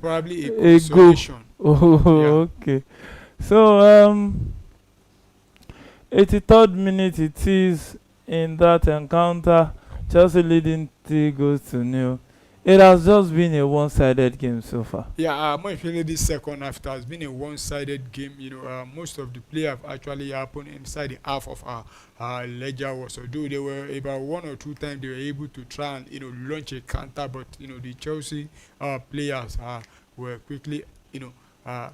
probably a a goal? consolation. Oh, Yeah. okay. So 83rd minute it is in that encounter. Chelsea leading 3 goals to 0. It has just been a one-sided game so far. Yeah, more especially this second half, it has been a one-sided game. Most of the play have actually happened inside the half of Legia Warszawa. Though there were about one or two times they were able to try and launch a counter, but the Chelsea players were quickly uh,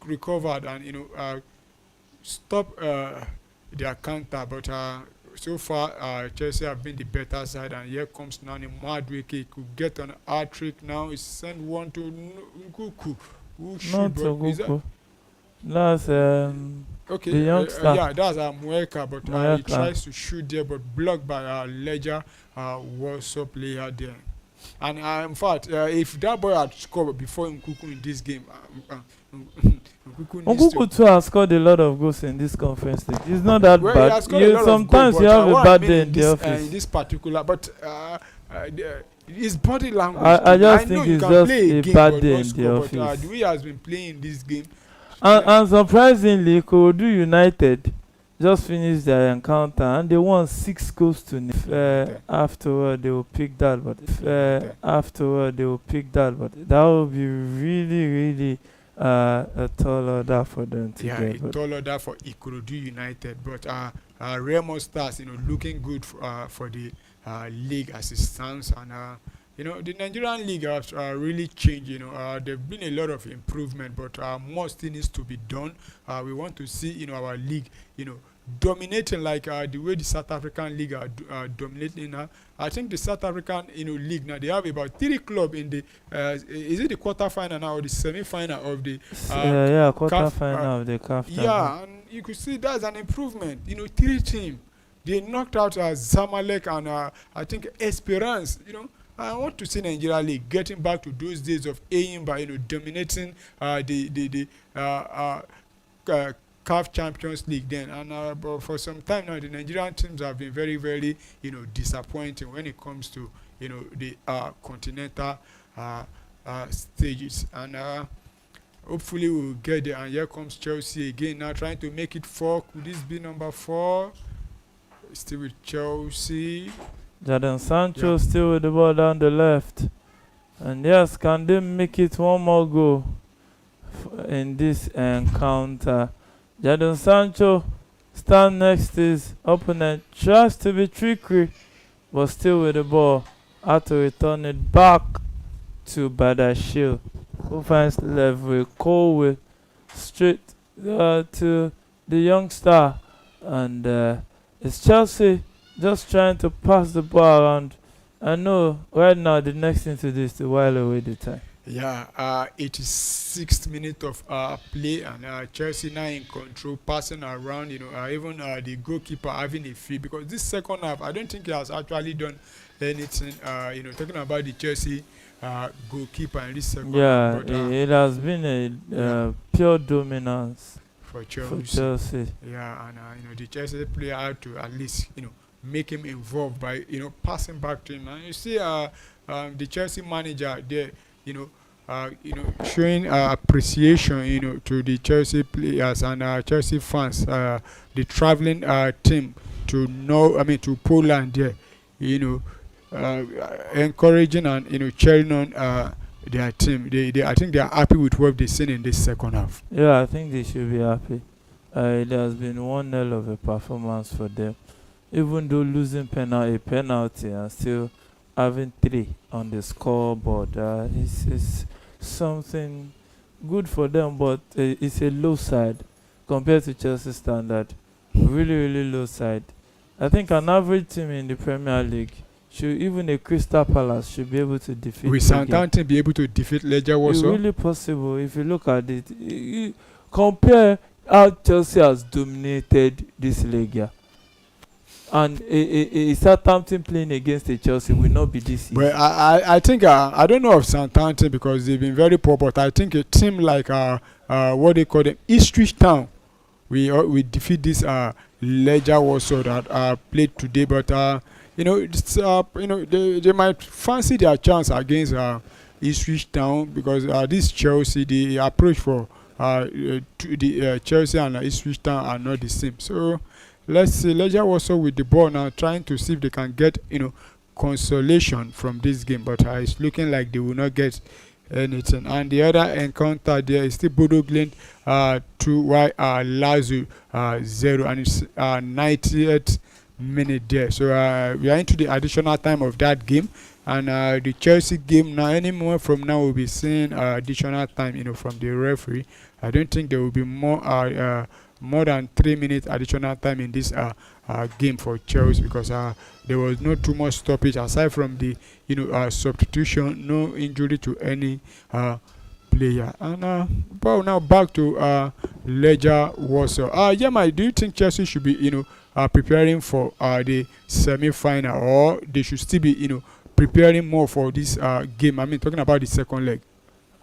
recovered and stop their counter. But so far, Chelsea have been the better side, and here comes now the Madwike. He could get an hat trick now. He sent one to Nkuku. Who shoot, Not but is that Oguko. That's okay? the youngster. Yeah, that's Mueka, but he Mueka. tries to shoot there, but blocked by Legia Warsaw player there. And in fact, if that boy had scored before Nkuku in this game, Nkuku needs to. Oguko too has scored a lot of goals in this conference league. It's not that Well, he has bad. scored a lot of Sometimes goals, you but, have a what I bad mean day in the in office. this particular, but his body language. I just know think you it's can just play a game bad but day not in the score, but office. the way he has been playing this game, And surprisingly, Korodu United just finished their encounter and they won 6 goals to 0. Okay. Afterward, they will pick that, but that will be really, really a tall order for them to yeah, get. a But tall order for Ikorodu United. But Remo Stars, looking good for the league as it stands, and the Nigerian league has really changed. There've been a lot of improvement, but more still needs to be done. We want to see our league, dominating like the way the South African league are dominating now. I think the South African league now, they have about 3 clubs in the is it the quarter-final now or the semi-final of the quarter CAF, final of the CAF. yeah, and you could see that's an improvement. 3 teams. They knocked out Zamalek and I think Esperance. I want to see Nigeria League getting back to those days of by dominating the CAF Champions League then. And but for some time now, the Nigerian teams have been very, very disappointing when it comes to the continental stages. And hopefully we'll get there. And here comes Chelsea again now, trying to make it 4. Could this be number 4? Still with Chelsea. Jadon Sancho still with the ball down the left. And yes, can they make it one more goal in this encounter? Jadon Sancho stand next to his opponent, tries to be trickery, but still with the ball. Had to return it back to Badashil, who finds level Colwell straight to the young star. And it's Chelsea just trying to pass the ball around. I know right now the next thing to do is to while away the time. Yeah, 86th minute of play, and Chelsea now in control, passing around. Even the goalkeeper having a free, because this second half I don't think he has actually done anything. Talking about the Chelsea goalkeeper in this second Yeah, half, but, it has been a pure dominance for for Chelsea. Chelsea. Yeah, and the Chelsea player had to at least make him involved by passing back to him. And you see the Chelsea manager there, showing appreciation to the Chelsea players and Chelsea fans, the traveling team to Poland there, encouraging and cheering on their team. I think they are happy with what they've seen in this second half. Yeah, I think they should be happy. It has been one hell of a performance for them. Even though losing a penalty and still having 3 on the scoreboard, it's something good for them, but it's a low side compared to Chelsea standard. Really, really low side. I think an average team in the Premier League, even a Crystal Palace, should be able to defeat. Will Southampton be able to defeat Legia Warszawa? It's really possible if you look at it. Compare how Chelsea has dominated this Legia. and a Southampton playing against a Chelsea will not be this easy. But I think I don't know of Southampton because they've been very poor. But I think a team like what they call them Ipswich Town, we defeat this Legia Warsaw that played today. But it's they might fancy their chance against Ipswich Town because this Chelsea, the approach for to the Chelsea and Ipswich Town are not the same. So let's see Legia Warsaw with the ball now, trying to see if they can get consolation from this game. But it's looking like they will not get anything. And the other encounter there is still Bodo Glimt 2 while Lazio 0, and it's 90th minute there. So we are into the additional time of that game. And the Chelsea game now, any moment from now, we'll be seeing additional time, from the referee. I don't think there will be more than 3 minutes additional time in this game for Chelsea because there was no too much stoppage aside from the substitution, no injury to any player. And but now back to Legia Warsaw. Do you think Chelsea should be preparing for the semi-final, or they should still be preparing more for this game? I mean, talking about the second leg.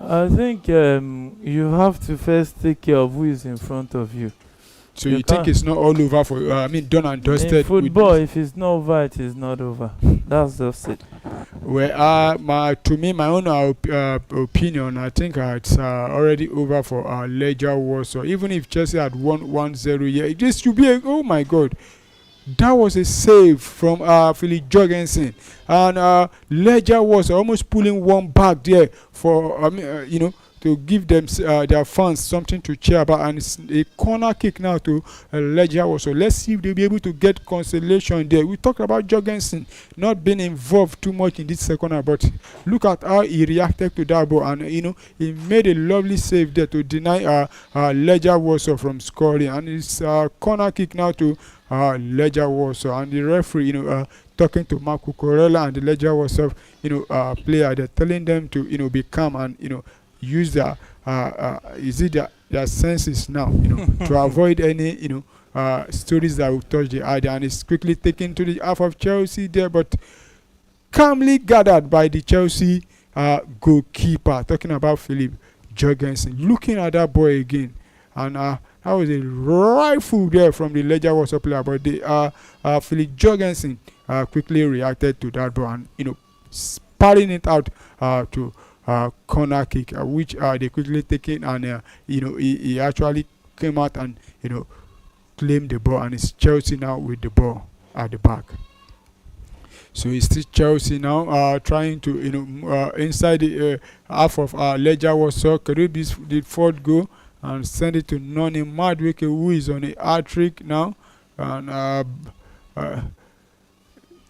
I think you have to first take care of who is in front of you. So you think it's not all over for done and dusted? In football, if it's not over, it is not over. That's just it. Well, my own opinion, I think it's already over for Legia Warsaw. Even if Chelsea had won 1-0, yeah, this should be oh my God. That was a save from Philip Jorgensen, and Legia was almost pulling one back there for to give them their fans something to cheer about, and it's a corner kick now to Legia Warsaw. So let's see if they'll be able to get consolation there. We talked about Jorgensen not being involved too much in this second half, but look at how he reacted to that ball, and he made a lovely save there to deny Legia Warsaw from scoring, and it's corner kick now to Legia Warsaw, and the referee talking to Marco Corella and the Legia Warsaw player, they're telling them to be calm and use their their senses now to avoid any stories that will touch the eye, and it's quickly taken to the half of Chelsea there, but calmly gathered by the Chelsea goalkeeper, talking about Philip Jorgensen, looking at that boy again, and that was a rifle there from the Legia Warsaw player, but the Philip Jorgensen quickly reacted to that ball and sparring it out to corner kick, which they quickly taken, and he actually came out and claimed the ball, and it's Chelsea now with the ball at the back. So it's still Chelsea now trying to inside the half of Legia Warsaw. Caribbean did fourth goal and send it to Noni Madueke, who is on a hat-trick now, and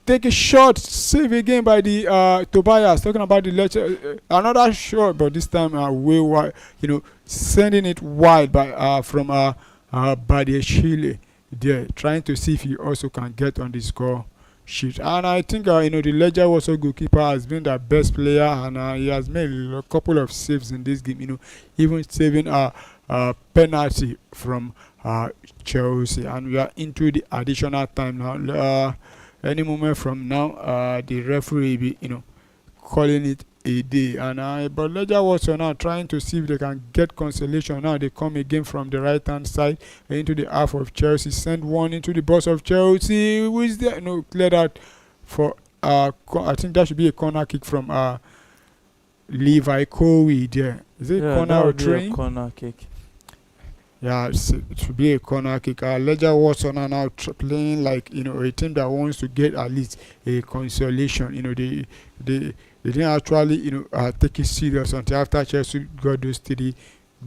take a shot, save again by the Tobias, talking about the Legia, another shot, but this time way wide, sending it wide by from Badiashile there, trying to see if he also can get on the score sheet. And I think the Legia Warsaw goalkeeper has been the best player, and he has made a couple of saves in this game, even saving a penalty from Chelsea. And we are into the additional time now. Any moment from now, the referee will be, calling it a day. And but Legia Warsaw now trying to see if they can get consolation. Now they come again from the right hand side into the half of Chelsea. Send one into the box of Chelsea. Who is there? No, cleared out for I think that should be a corner kick from Levi Cowie there. Is it corner or train? Corner kick. Yeah, it should be a corner kick. Legia Warsaw are now playing like a team that wants to get at least a consolation. They didn't actually take it serious until after Chelsea got those 3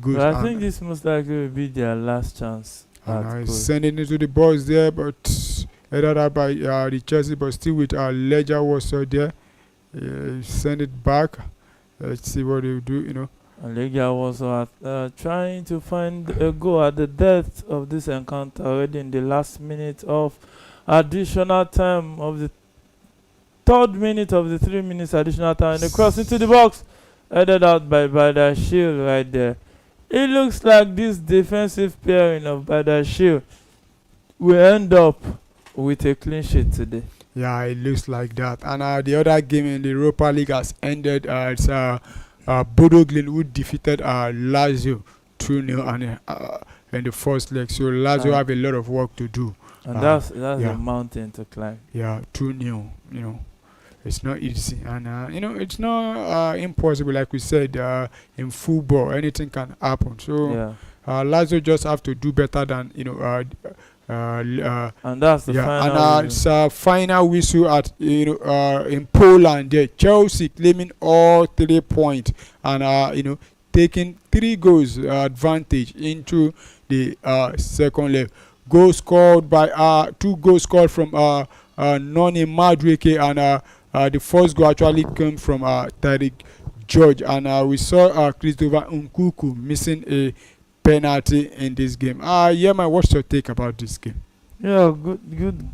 goals. But I think this most likely will be their last chance. Sending it to the boys there, but headed out by the Chelsea, but still with Legia Warsaw there. Send it back. Let's see what they will do. Legia was trying to find a goal at the death of this encounter already in the last minute of additional time of the 3rd minute of the 3 minutes additional time. And the cross into the box, headed out by Badiashile right there. It looks like this defensive pairing of Badiashile will end up with a clean sheet today. Yeah, it looks like that. And the other game in the Europa League has ended. It's Bodo Glimt who defeated Lazio 2-0 and in the first leg. So Lazio And have a lot of work to do. and that's Yeah, a mountain to climb. yeah, 2-0. It's not easy, and it's not impossible. Like we said, in football, anything can happen. So Yeah. Lazio just have to do better than And that's the yeah, and final it's whistle. a final whistle at in Poland. There, Chelsea claiming all 3 points and taking 3 goals advantage into the second leg. Goal scored by 2 goals scored from Noni Madueke, and the first goal actually came from Tariq George, and we saw Christopher Nkunku missing a penalty in this game. Yeah, man, what's your take about this game? Yeah, good game.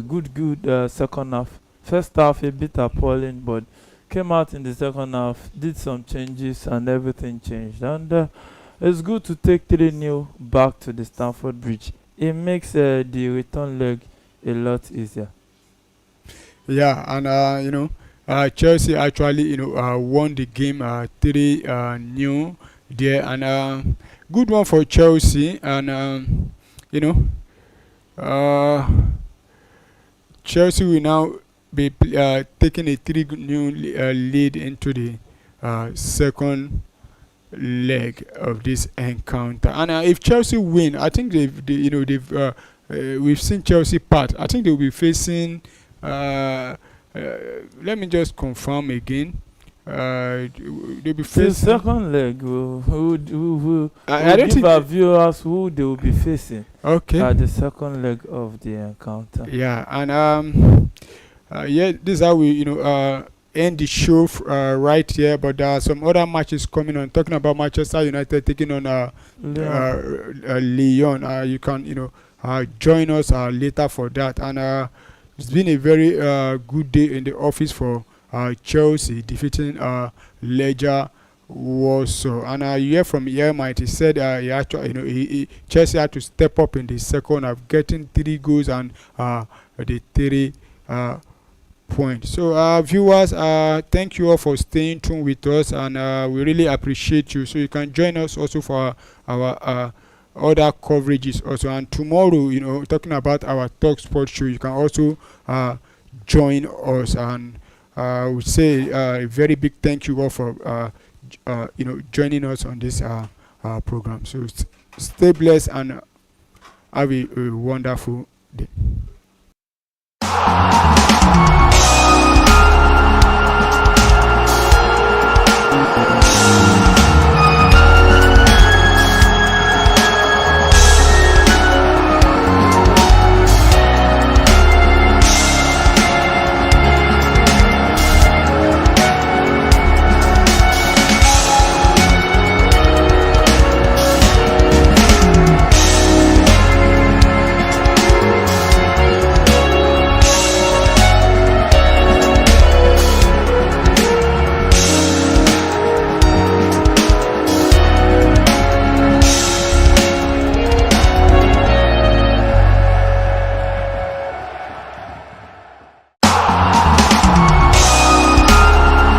Good second half. First half a bit appalling, but came out in the second half, did some changes, and everything changed. And it's good to take 3-0 back to the Stamford Bridge. It makes the return leg a lot easier. Yeah, and Chelsea actually won the game 3-0 there, and good one for Chelsea, and you know uh, Chelsea will now be taking a 3-0 lead into the second leg of this encounter. And if Chelsea win, I think we've seen Chelsea part. I think they'll be facing. Let me just confirm again. They'll be The facing. second leg, who I don't give think. our viewers who they will be facing Okay. at the second leg of the encounter. Yeah, and yeah, this is how we end the show right here. But there are some other matches coming on. Talking about Manchester United taking on Lyon. You can join us later for that. And it's been a very good day in the office for Chelsea defeating Legia Warsaw. And you hear from Yermite, he said he actually, Chelsea had to step up in the second half, getting 3 goals and the 3 points. So viewers, thank you all for staying tuned with us, and we really appreciate you. So you can join us also for our other coverages also. And tomorrow, talking about our Talk Sport show, you can also join us. And we say a very big thank you all for joining us on this program. So stay blessed and have a wonderful